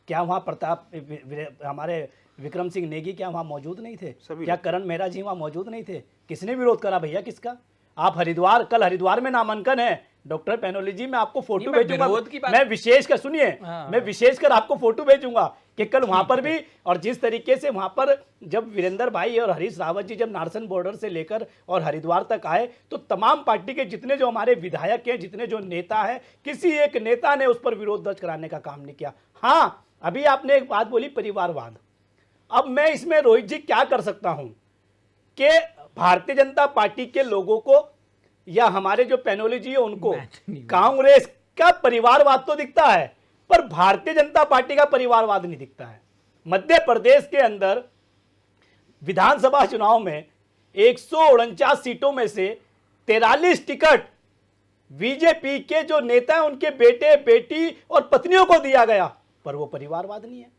क्या वहाँ प्रताप हमारे विक्रम सिंह नेगी क्या वहाँ मौजूद नहीं थे? सभी क्या लोग। करण मेहरा जी वहाँ मौजूद नहीं थे? किसने विरोध करा भैया, किसका? आप कल हरिद्वार में नामांकन है, डॉक्टर पहनोली जी मैं आपको फोटो मैं भेजूंगा। विरोध की बात- मैं विशेषकर सुनिए, हाँ। मैं विशेषकर आपको फोटो भेजूंगा कि कल वहां पर भी, और जिस तरीके से वहां पर जब वीरेंद्र भाई और हरीश रावत जी जब नारसन बॉर्डर से लेकर और हरिद्वार तक आए, तो तमाम पार्टी के जितने जो हमारे विधायक हैं, जितने जो नेता हैं, किसी एक नेता ने उस पर विरोध दर्ज कराने का काम नहीं किया। हाँ, अभी आपने एक बात बोली परिवारवाद। अब मैं इसमें रोहित जी क्या कर सकता हूं कि भारतीय जनता पार्टी के लोगों को या हमारे जो पहनोली जी है उनको कांग्रेस का परिवारवाद तो दिखता है, पर भारतीय जनता पार्टी का परिवारवाद नहीं दिखता है। मध्य प्रदेश के अंदर विधानसभा चुनाव में 149 सीटों में से 43 टिकट बीजेपी के जो नेता हैं उनके बेटे, बेटी और पत्नियों को दिया गया, पर वो परिवारवाद नहीं है।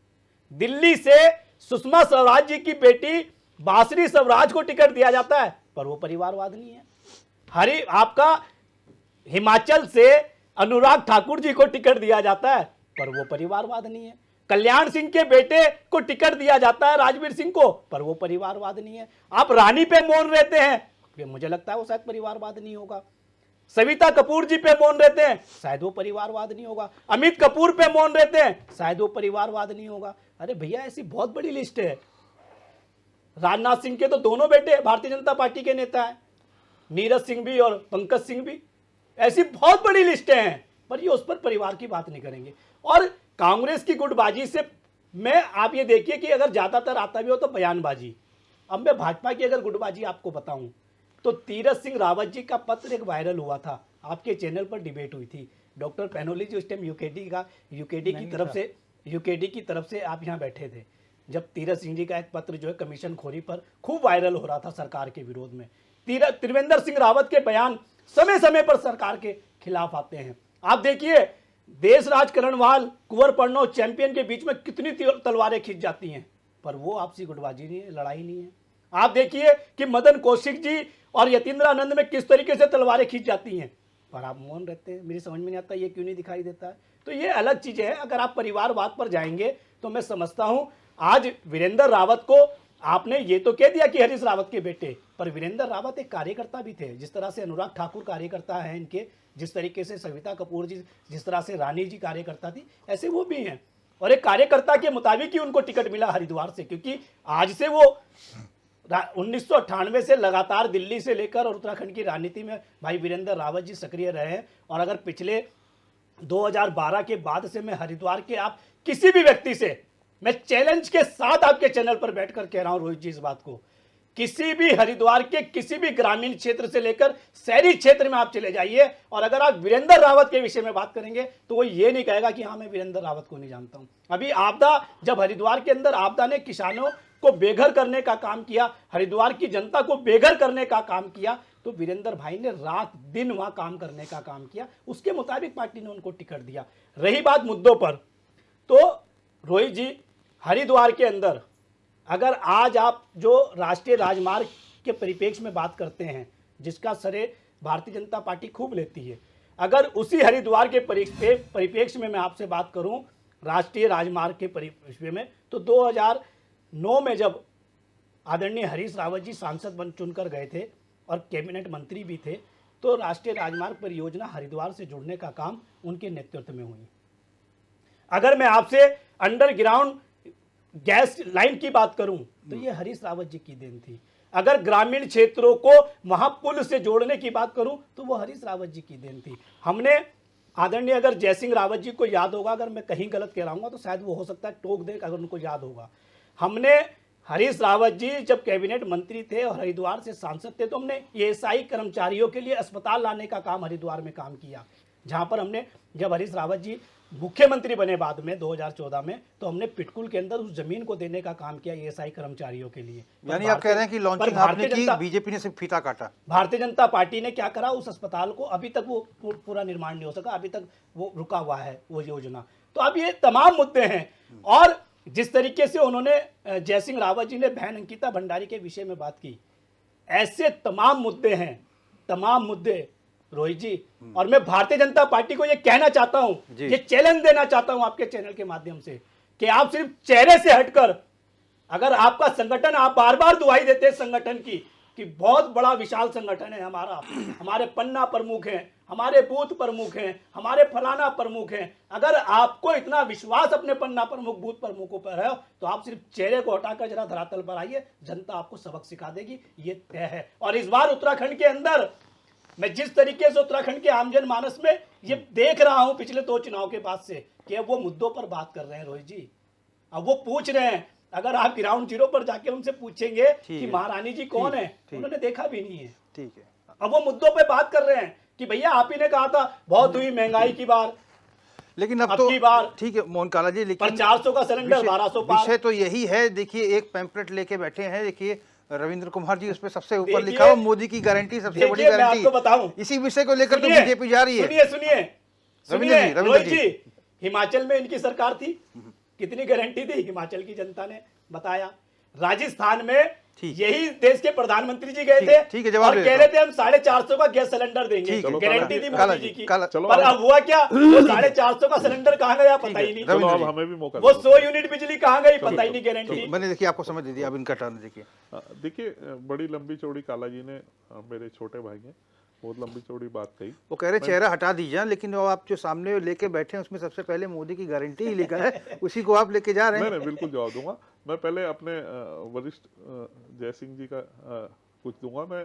दिल्ली से सुषमा स्वराज जी की बेटी बासरी स्वराज को टिकट दिया जाता है, पर वो परिवारवाद नहीं है। आपका हिमाचल से अनुराग ठाकुर जी को टिकट दिया जाता है, पर वो परिवारवाद नहीं है। कल्याण सिंह के बेटे को टिकट दिया जाता है, राजवीर सिंह को, पर वो परिवारवाद नहीं है। आप रानी पे मौन रहते हैं, मुझे लगता है वो शायद परिवारवाद नहीं होगा। सविता कपूर जी पे मौन रहते हैं, शायद वो परिवारवाद नहीं होगा। अमित कपूर पे मौन रहते हैं, शायद वो परिवारवाद नहीं होगा। अरे भैया, ऐसी बहुत बड़ी लिस्ट है। राजनाथ सिंह के तो दोनों बेटे भारतीय जनता पार्टी के नेता हैं, नीरज सिंह भी और पंकज सिंह भी। ऐसी बहुत बड़ी लिस्टें हैं, पर ये उस पर परिवार की बात नहीं करेंगे। और कांग्रेस की गुटबाजी से मैं, आप ये देखिए कि अगर ज्यादातर आता भी हो तो बयानबाजी। अब मैं भाजपा की अगर गुटबाजी आपको बताऊं तो तीरथ सिंह रावत जी का पत्र एक वायरल हुआ था, आपके चैनल पर डिबेट हुई थी। डॉक्टर पहनोली जी उस टाइम यूकेडी की तरफ से आप यहाँ बैठे थे, जब तीरथ सिंह जी का एक पत्र जो है कमीशन खोरी पर खूब वायरल हो रहा था सरकार के विरोध में। त्रिवेंद्र सिंह रावत के बयान समय समय पर सरकार के खिलाफ आते हैं। आप देखिए, देश राज करणवाल, कुंवर प्रणव, चैंपियन के बीच में कितनी तलवारें खींच जाती हैं, पर वो आपसी गुटबाजी नहीं है, लड़ाई नहीं है। आप देखिए कि मदन कौशिक जी और यतीन्द्र आनंद में किस तरीके से तलवारें खींच जाती हैं, पर आप मौन रहते हैं। मेरी समझ में नहीं आता ये क्यों नहीं दिखाई देता है। तो ये अलग चीजें हैं। अगर आप परिवारवाद पर जाएंगे तो मैं समझता हूं, आज वीरेंद्र रावत को आपने ये तो कह दिया कि हरीश रावत के बेटे, पर वीरेंद्र रावत एक कार्यकर्ता भी थे। जिस तरह से अनुराग ठाकुर कार्यकर्ता है इनके, जिस तरीके से सविता कपूर जी, जिस तरह से रानी जी कार्यकर्ता थी, ऐसे वो भी हैं। और एक कार्यकर्ता के मुताबिक ही उनको टिकट मिला हरिद्वार से, क्योंकि आज से वो 1998 से लगातार दिल्ली से लेकर और उत्तराखंड की राजनीति में भाई वीरेंद्र रावत जी सक्रिय रहे हैं। और अगर पिछले 2012 के बाद से मैं हरिद्वार के आप किसी भी व्यक्ति से, मैं चैलेंज के साथ आपके चैनल पर बैठकर कह रहा हूं रोहित जी इस बात को, किसी भी हरिद्वार के किसी भी ग्रामीण क्षेत्र से लेकर शहरी क्षेत्र में आप चले जाइए और अगर आप वीरेंद्र रावत के विषय में बात करेंगे तो वो ये नहीं कहेगा कि हाँ मैं वीरेंद्र रावत को नहीं जानता हूं। अभी आपदा, जब हरिद्वार के अंदर आपदा ने किसानों को बेघर करने का काम किया, हरिद्वार की जनता को बेघर करने का काम किया, तो वीरेंद्र भाई ने रात दिन वहां काम करने का काम किया, उसके मुताबिक पार्टी ने उनको टिकट दिया। रही बात मुद्दों पर, तो रोहित जी हरिद्वार के अंदर अगर आज आप जो राष्ट्रीय राजमार्ग के परिप्रेक्ष्य में बात करते हैं जिसका श्रेय भारतीय जनता पार्टी खूब लेती है, अगर उसी हरिद्वार के परिप्रेक्ष्य में मैं आपसे बात करूं राष्ट्रीय राजमार्ग के परिप्रेक्ष्य में, तो 2009 में जब आदरणीय हरीश रावत जी सांसद बन चुनकर गए थे और कैबिनेट मंत्री भी थे, तो राष्ट्रीय राजमार्ग परियोजना हरिद्वार से जुड़ने का काम उनके नेतृत्व में हुई। अगर मैं आपसे अंडरग्राउंड गैस लाइन की बात करूं तो ये हरीश रावत जी की देन थी। अगर ग्रामीण क्षेत्रों को वहां पुल से जोड़ने की बात करूं तो वो हरीश रावत जी की देन थी। हमने आदरणीय, अगर जयसिंह रावत जी को याद होगा, अगर मैं कहीं गलत कह रहा हूं तो शायद वो हो सकता है टोक दे अगर उनको याद होगा, हमने हरीश रावत जी जब कैबिनेट मंत्री थे और हरिद्वार से सांसद थे तो हमने एएसआई कर्मचारियों के लिए अस्पताल लाने का काम हरिद्वार में काम किया। जहां पर हमने, जब हरीश रावत जी मुख्यमंत्री बने बाद में 2014 में, तो हमने पिटकुल के अंदर उस जमीन को देने का काम किया एएसआई कर्मचारियों के लिए। यानी आप कह रहे हैं कि लॉन्चिंग आपने की, बीजेपी ने सिर्फ फीता काटा। भारतीय जनता पार्टी ने क्या करा, उस अस्पताल को अभी तक वो पूरा निर्माण नहीं हो सका, अभी तक वो रुका हुआ है वो योजना। तो अब ये तमाम मुद्दे हैं। और जिस तरीके से उन्होंने जयसिंह रावत जी ने बहन अंकिता भंडारी के विषय में बात की, ऐसे तमाम मुद्दे हैं, तमाम मुद्दे रोहित जी। और मैं भारतीय जनता पार्टी को ये कहना चाहता हूं, ये चैलेंज देना चाहता हूं आपके चैनल के माध्यम से कि आप सिर्फ चेहरे से हटकर, अगर आपका संगठन, आप बार बार दुहाई देते हैं संगठन की कि बहुत बड़ा विशाल संगठन है हमारा, हमारे पन्ना प्रमुख हैं, हमारे बूथ प्रमुख हैं, हमारे फलाना प्रमुख हैं, अगर आपको इतना विश्वास अपने पन्ना प्रमुख, बूथ प्रमुखों पर है तो आप सिर्फ चेहरे को हटाकर जरा धरातल पर आइए, जनता आपको सबक सिखा देगी, ये तय है। और इस बार उत्तराखंड के अंदर मैं जिस तरीके से उत्तराखंड के आमजन मानस में ये देख रहा हूं पिछले 2 चुनाव के बाद से कि अब वो मुद्दों पर बात कर रहे हैं रोहित जी, अब वो पूछ रहे हैं। अगर आप ग्राउंड जीरो पर जाके उनसे पूछेंगे कि महारानी जी कौन है, उन्होंने देखा भी नहीं है। ठीक है, अब वो मुद्दों पे बात कर रहे हैं कि भैया आप ही ने कहा था बहुत हुई महंगाई की बार, लेकिन अब तो की बार ठीक है मोहन काला जी, लेकिन 400 का सिलेंडर 1200 पार। विषय तो यही है। देखिए एक पैम्पलेट लेके बैठे हैं, देखिए रविंद्र कुमार जी, उस पे सबसे ऊपर लिखा हुआ मोदी की गारंटी, सबसे बड़ी मैं आपको बताऊं, गारंटी। इसी विषय को लेकर तो बीजेपी जा रही है। सुनिए रोहित जी, हिमाचल में इनकी सरकार थी, कितनी गारंटी दी हिमाचल की जनता ने बताया। राजस्थान में यही देश के प्रधानमंत्री जी गए थे, ठीक है, जवाब और कह रहे थे हम 450 का गैस सिलेंडर देंगे, गारंटी दी मोदी जी की। चलो, पर अब हुआ क्या, वो 450 का सिलेंडर कहाँ गया पता ही नहीं, चलो अब हमें भी मौका वो 100 यूनिट बिजली कहाँ गई पता ही नहीं, गारंटी। मैंने देखिए आपको समझ दे दिया, अब इनका टर्न देखिए। देखिए बड़ी लंबी चौड़ी काला जी ने, मेरे छोटे भाई हैं, बहुत लंबी चौड़ी बात कही। वो कह रहे चेहरा हटा दीजिए, लेकिन वो आप जो सामने लेके बैठे हैं उसमें सबसे पहले मोदी की गारंटी ही लिखा है, उसी को आप लेके जा रहे हैं। मैं बिल्कुल जवाब दूंगा। मैं पहले अपने वरिष्ठ जयसिंह जी का कुछ दूंगा। मैं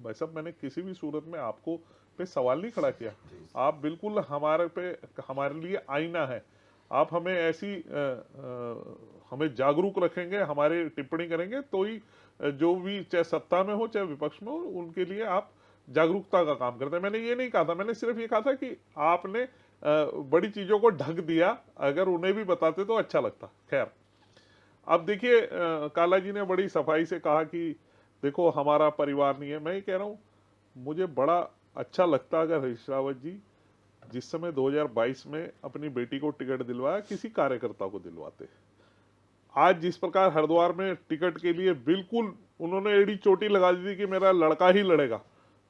भाई साहब, मैंने किसी भी सूरत में आपको पे सवाल नहीं खड़ा किया। आप बिल्कुल हमारे लिए आईना है। आप हमें ऐसी हमें जागरूक रखेंगे, हमारी टिप्पणी करेंगे तो ही जो भी चाहे सत्ता में हो चाहे विपक्ष में हो, उनके लिए आप जागरूकता का काम करते हैं। मैंने ये नहीं कहा था, मैंने सिर्फ ये कहा था कि आपने बड़ी चीजों को ढक दिया, अगर उन्हें भी बताते तो अच्छा लगता। खैर, अब देखिए काला जी ने बड़ी सफाई से कहा कि देखो हमारा परिवार नहीं है। मैं ये कह रहा हूं, मुझे बड़ा अच्छा लगता अगर हरीश रावत जी जिस समय 2022 में अपनी बेटी को टिकट दिलवाया, किसी कार्यकर्ता को दिलवाते। आज जिस प्रकार हरिद्वार में टिकट के लिए बिल्कुल उन्होंने एड़ी चोटी लगा दी थी कि मेरा लड़का ही लड़ेगा।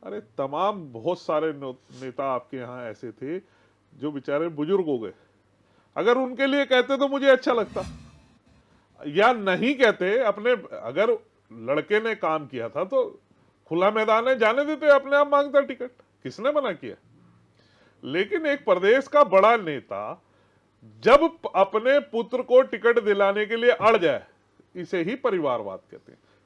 अरे तमाम बहुत सारे नेता आपके यहाँ ऐसे थे जो बेचारे बुजुर्ग हो गए, अगर उनके लिए कहते तो मुझे अच्छा लगता, या नहीं कहते। अपने अगर लड़के ने काम किया था तो खुला मैदान है, जाने देते, अपने आप मांगता टिकट, किसने मना किया। लेकिन एक प्रदेश का बड़ा नेता जब अपने पुत्र को टिकट दिलाने के लिए अड़ जाए, इसे ही परिवारवाद कहते हैं।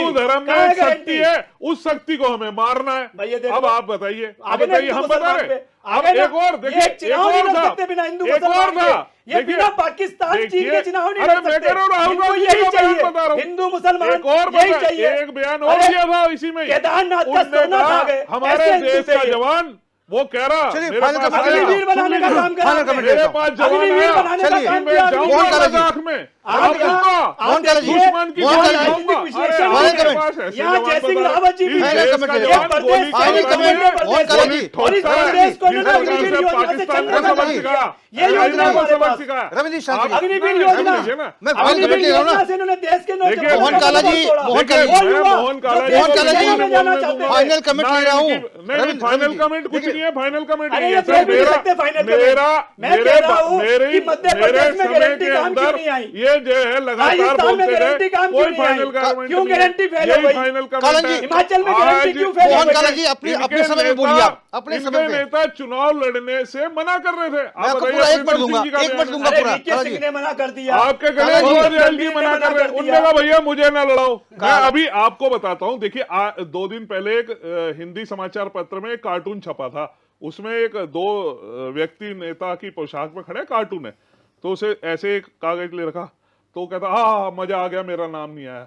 हिंदू धर्म में कहाँ है एक शक्ति गारंटी? है, उस शक्ति को हमें मारना भाई ये है। देखो, अब आप बताइए, अब आगे ना बताइए, हिंदू हम बता मुसलमान रहे पे, अब आगे ना, एक और ये देखिए, एक चुनाव नहीं और लड़ था, सकते बिना हिंदू एक और मुसलमान था, के। ये बिना पाकिस्तान चीन के चुनाव नहीं लड़ अरे मैं सकते। कह रहा हूँ राहुल इनको गांधी यही का बयान चाहिए, बता रहा हूँ। हिंदू मुसलमान एक और यही बता, चाहिए। एक बयान और अरे, दिया था इसी में, केदारनाथ का उनने सोना कहा, खा गए, हमारे ऐसे हिंदू देश का चाहिए। जवान वो कह रहा चलिए, मेरे फाइनल पास कमेंट आया, ले अग्निवीर बनाने का काम करा फाइनल आपने। कमेंट ले मेरे लेता हूं। पास जवान अग्निवीर आया, बनाने का चलिए, काम मैं किया आपने। जाऊंगा मोहन काला जी। लद्दाख में, आप अब यहाँ- दूंगा। मोहन काला जी। दुश्मन की यहाँ गोली राजनीतिक खाऊंगा। विश्लेषण अरे फाइनल हमारे कमेंट। पास ऐसे यहाँ जवान जय सिंह बता- रावत जी भी इस हैं। देश फाइनल का कमेंट ले जवान लेता हूं। गोली फाइनल चलाता कमेंट है, मोहन काला गोली जी। ठोकता और इस है। प्रदेश को जिस ना प्रकार अग्निवीर से योजना से पाकिस्तान चलना को सबक चाहिए। सिखाया, ये योजना चाइना को हमारे सबक पास। सिखाया। रविंद्र जी शांत आप- रहिए। अग्निवीर नहीं, योजना समझिए ना। मैं फाइनल अग्निवीर कमेंट ले रहा हूं योजना ना। से इन्होंने देश के देखिए, नौजवानों मोहन का काला मनोबल जी, तोड़ा। मोहन काला जी। वो मैं युवा मोहन काला जो जी देश मोहन की काला जी, सेना में जाना बोलने चाहते दूंगा। थे। फाइनल कमेंट ना ले रहा हूं। इनकी- नहीं रविंद्र फाइनल जी, कमेंट कुछ देखिए, नहीं है, फाइनल कमेंट अरे नहीं ये है। दे भी नहीं सकते फाइनल कमेंट। मैं कह रहा हूं कि मध्य प्रदेश में गारंटी काम क्यों नहीं आई? ये जो है लगातार राजस्थान में बोलते गारंटी रहे, काम कोई क्यों नहीं आई? फाइनल कमेंट क्यों नहीं है। गारंटी फेल हो यही गई? फाइनल कालन कमेंट जी, है। हिमाचल में गारंटी आज क्यों फेल हो मोहन गई? काला जी अपने इनके अपने समय में नेता- बोलिए आप अपने इनके समय पे। नेता चुनाव लड़ने से मना कर रहे थे। मैं आप आपको बताइए पूरा एक अमरिंदर मिनट सिंह दूंगा, जी का एक मिनट बयान है। दूंगा अरे पूरा। वीके काला सिंह जी, ने मना कर दिया। आपके गले काला जी, और जैल जी गंभीर मना ने कर मना रहे कर उनने दिया। कहा भैया मुझे ना लड़ाओ। मैं काला- अभी आपको बताता हूं, देखिए 2 दिन पहले एक हिंदी समाचार पत्र में एक कार्टून छपा था। उसमें एक 2 व्यक्ति नेता की पोशाक में खड़े, कार्टून है, तो उसे ऐसे एक कागज ले रखा, तो कहता हाँ मजा आ गया, मेरा नाम नहीं आया।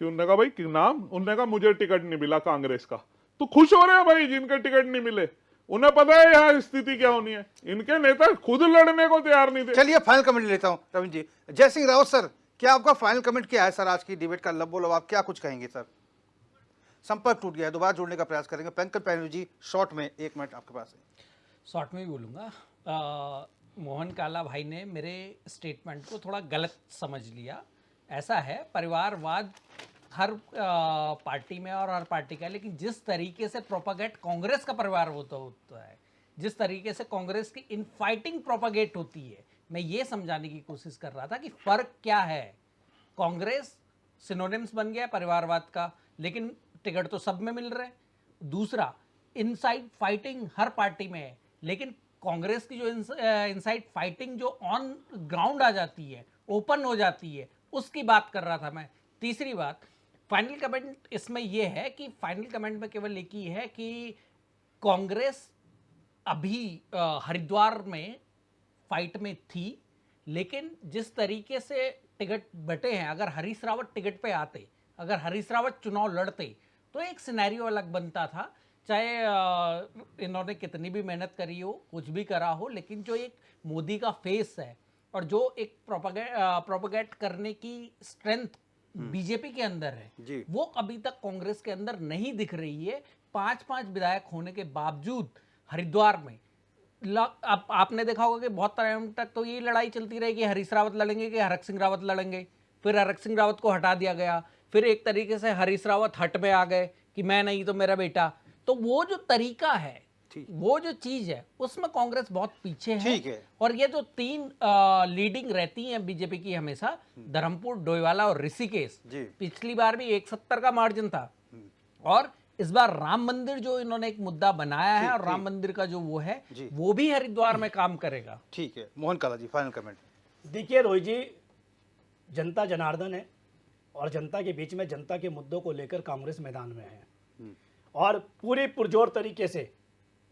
कि उन्होंने कहा भाई कि नाम, उन्होंने कहा मुझे टिकट नहीं मिला कांग्रेस का। तो खुश हो रहे हैं भाई जिनके टिकट नहीं मिले, उन्हें पता है यहाँ स्थिति क्या होनी है। इनके नेता खुद लड़ने को तैयार नहीं थे। चलिए फाइनल कमेंट लेता हूं रविंद्र जी। जय सिंह रावत सर, क्या आपका फाइनल कमेंट क्या है सर? आज की डिबेट का लबो आप क्या कुछ कहेंगे सर? संपर्क टूट गया है, दोबारा जोड़ने का प्रयास करेंगे। पंकज पैनू जी, शॉर्ट में 1 मिनट आपके पास है। शॉर्ट में ही बोलूँगा। मोहन काला भाई ने मेरे स्टेटमेंट को थोड़ा गलत समझ लिया। ऐसा है, परिवारवाद हर पार्टी में और हर पार्टी का है, लेकिन जिस तरीके से प्रोपागेट कांग्रेस का परिवार होता है, जिस तरीके से कांग्रेस की इनफाइटिंग प्रोपागेट होती है, मैं ये समझाने की कोशिश कर रहा था कि फ़र्क क्या है। कांग्रेस सिनोनिम्स बन गया परिवारवाद का, लेकिन टिकट तो सब में मिल रहे हैं। दूसरा, इनसाइड फाइटिंग हर पार्टी में है, लेकिन कांग्रेस की जो इनसाइड फाइटिंग जो ऑन ग्राउंड आ जाती है, ओपन हो जाती है, उसकी बात कर रहा था मैं। तीसरी बात, फाइनल कमेंट इसमें यह है कि फाइनल कमेंट में केवल एक ही है कि कांग्रेस अभी हरिद्वार में फाइट में थी, लेकिन जिस तरीके से टिकट बटे हैं, अगर हरीश रावत टिकट पे आते, अगर हरीश रावत चुनाव लड़ते, तो एक सिनेरियो अलग बनता था। चाहे इन्होंने कितनी भी मेहनत करी हो, कुछ भी करा हो, लेकिन जो एक मोदी का फेस है और जो एक प्रोपेगेट करने की स्ट्रेंथ बीजेपी के अंदर है, जी। वो अभी तक कांग्रेस के अंदर नहीं दिख रही है। 5-5 विधायक होने के बावजूद हरिद्वार में आपने देखा होगा कि बहुत टाइम तक तो ये लड़ाई चलती रही कि हरीश रावत लड़ेंगे कि हरक सिंह रावत लड़ेंगे। फिर हरक सिंह रावत को हटा दिया गया, फिर एक तरीके से हरीश रावत हट में आ गए कि मैं नहीं तो मेरा बेटा। तो वो जो तरीका है, वो जो चीज है, उसमें कांग्रेस बहुत पीछे है। ठीक है। और ये जो 3 लीडिंग रहती हैं बीजेपी की हमेशा, धर्मपुर, डोईवाला और ऋषिकेश, जी। पिछली बार भी 170 का मार्जिन था, और इस बार राम मंदिर जो इन्होंने एक मुद्दा बनाया है, और राम मंदिर का जो वो है, जी। वो भी हरिद्वार में काम करेगा। ठीक है, मोहन काला जी फाइनल कमेंट। देखिए रोहित जी, जनता जनार्दन है और जनता के बीच में जनता के मुद्दों को लेकर कांग्रेस मैदान में है, और पूरी पुरजोर तरीके से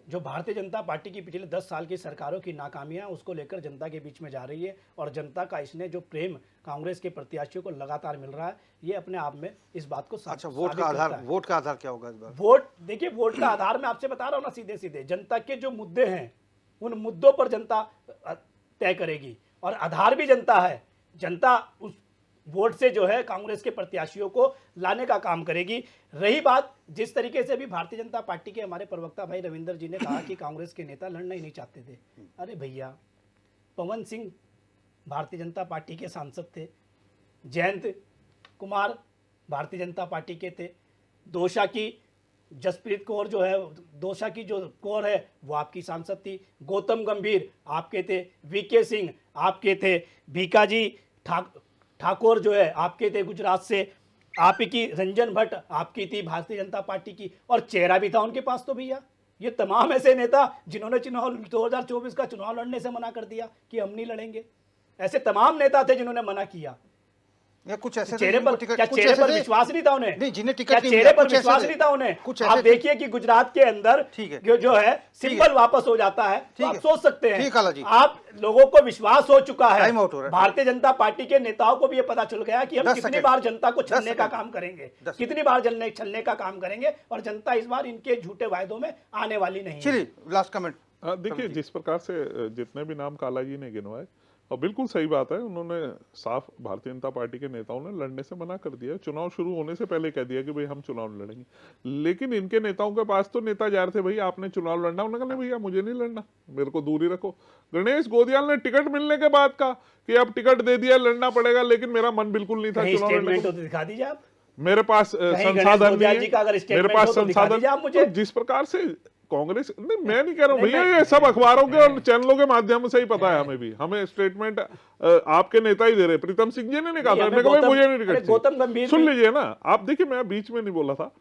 जो भारतीय जनता पार्टी की पिछले 10 साल की सरकारों की नाकामियां उसको लेकर जनता के बीच में जा रही है। और जनता का इसने जो प्रेम कांग्रेस के प्रत्याशियों को लगातार मिल रहा है, ये अपने आप में इस बात को अच्छा, वोट का आधार क्या होगा इस बार? वोट, देखिए वोट का आधार मैं आपसे बता रहा हूं ना, सीधे सीधे जनता के जो मुद्दे हैं उन मुद्दों पर जनता तय करेगी, और आधार भी जनता है। जनता उस वोट से जो है कांग्रेस के प्रत्याशियों को लाने का काम करेगी। रही बात जिस तरीके से भी भारतीय जनता पार्टी के हमारे प्रवक्ता भाई रविंदर जी ने कहा कि कांग्रेस के नेता लड़ना ही नहीं चाहते थे, अरे भैया, पवन सिंह भारतीय जनता पार्टी के सांसद थे, जयंत कुमार भारतीय जनता पार्टी के थे, दोषा की जसप्रीत कौर जो है, दोषा की जो कौर है वो आपकी सांसद थी, गौतम गंभीर आपके थे, वीके सिंह आपके थे, भीकाजी ठाकुर जो है आपके थे गुजरात से, आपकी रंजन भट्ट आपकी थी भारतीय जनता पार्टी की, और चेहरा भी था उनके पास। तो भैया ये तमाम ऐसे नेता जिन्होंने चुनाव 2024 का चुनाव लड़ने से मना कर दिया कि हम नहीं लड़ेंगे, ऐसे तमाम नेता थे जिन्होंने मना किया। या कुछ ऐसे थे चेहरे जिनको पर टिकट- क्या कुछ चेहरे ऐसे पर थे- विश्वास नहीं था उन्हें? नहीं, जिन्हें टिकट क्या नहीं चेहरे मिला, पर कुछ ऐसे विश्वास थे। नहीं था उन्हें? कुछ आप ऐसे थे। देखिए कि गुजरात के अंदर ठीक है। जो है सिंबल वापस हो जाता है, तो ठीक आप है। सोच सकते ठीक है, हैं काला जी। आप लोगों को विश्वास हो चुका है। टाइम आउट हो रहा है। भारतीय जनता पार्टी के नेताओं को भी ये पता चल गया कि हम 10 कितनी सेकंड। बार जनता को 10 छलने का सेकंड। काम करेंगे, 10 कितनी बार छलने का काम करेंगे, और जनता इस बार इनके झूठे वायदों में आने वाली नहीं है। चलिए लास्ट कमेंट। देखिए जिस प्रकार से जितने भी नाम काला जी ने गिनवाए, और बिल्कुल सही बात है, उन्होंने साफ भारतीय जनता पार्टी के नेताओं ने लड़ने से मना कर दिया, चुनाव शुरू होने से पहले कह दिया कि भाई हम चुनाव लड़ेंगे। लेकिन इनके नेताओं के पास तो नेता जा रहे थे, भाई आपने चुनाव लड़ना, उन्होंने कहा नहीं भैया मुझे नहीं लड़ना, मेरे को दूर ही रखो। गणेश गोदियाल ने टिकट मिलने के बाद कहा कि अब टिकट दे दिया, लड़ना पड़ेगा, लेकिन मेरा मन बिल्कुल नहीं था कहीं चुनाव लड़ने स्टेटमेंट को। हो तो दिखा दीजिए आप। मेरे पास गणेश संसाधन गोदियाल नहीं जी का अगर है, स्टेटमेंट मेरे पास हो तो दिखा संसाधन दीजिए आप मुझे। तो जिस प्रकार से कांग्रेस, नहीं मैं नहीं कह रहा हूँ नहीं, भैया, नहीं, ये सब अखबारों के और चैनलों के माध्यम से ही पता है हमें भी। हमें स्टेटमेंट आपके नेता ही दे रहे, प्रीतम सिंह जी ने नहीं कहा था, हमें मैंने कहा भाई गौतम- मुझे नहीं अरे टिकट गौतम चाहिए। गंभीर सुन भी- लीजिए ना आप, देखिए मैं बीच में नहीं बोला था,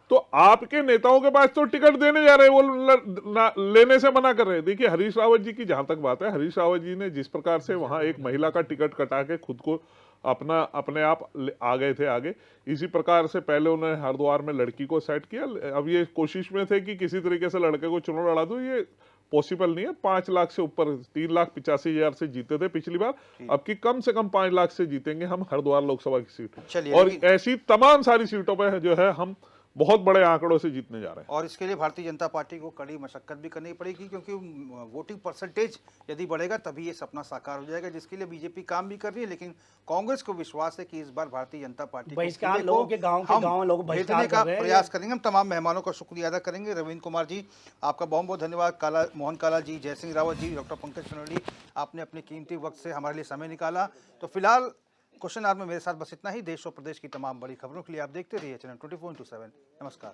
तो आपके नेताओं के पास तो टिकट देने जा रहे हैं, वो लेने से मना कर रहे हैं। देखिए हरीश रावत जी की जहां तक बात है, हरीश रावत जी ने जिस प्रकार से वहां एक महिला का टिकट कटा के खुद को अपने आप आ गए थे आगे, इसी प्रकार से पहले उन्होंने हरिद्वार में लड़की को सेट किया। अब ये कोशिश में थे कि किसी तरीके से लड़के को चुनाव लड़ा दो, ये पॉसिबल नहीं है। 5 लाख से ऊपर 3,85,000 से जीते थे पिछली बार, अब की कम से कम 5 लाख से जीतेंगे हम हरिद्वार लोकसभा की सीट। चलिए, और लेकिन- ऐसी तमाम सारी सीटों पर जो है हम बहुत बड़े आंकड़ों से जीतने जा रहे हैं। और इसके लिए भारतीय जनता पार्टी को कड़ी मशक्कत भी करनी पड़ेगी, क्योंकि वोटिंग परसेंटेज यदि बढ़ेगा तभी ये सपना साकार हो जाएगा, जिसके लिए बीजेपी काम भी कर रही है। लेकिन कांग्रेस को विश्वास है कि इस बार भारतीय जनता पार्टी को बहिष्कार किले को लोगों के गांव हम लोग बहिष्कार भेजने का कर रहे हैं। प्रयास करेंगे। हम तमाम मेहमानों का शुक्रिया अदा करेंगे। रविंद्र कुमार जी आपका बहुत बहुत धन्यवाद, मोहन काला जी, जयसिंह रावत जी, डॉक्टर पंकज चनोड़ी, आपने अपने कीमती वक्त से हमारे लिए समय निकाला। तो फिलहाल क्वेश्चन आवर में मेरे साथ बस इतना ही। देश और प्रदेश की तमाम बड़ी खबरों के लिए आप देखते रहिए चैनल 24/7। नमस्कार।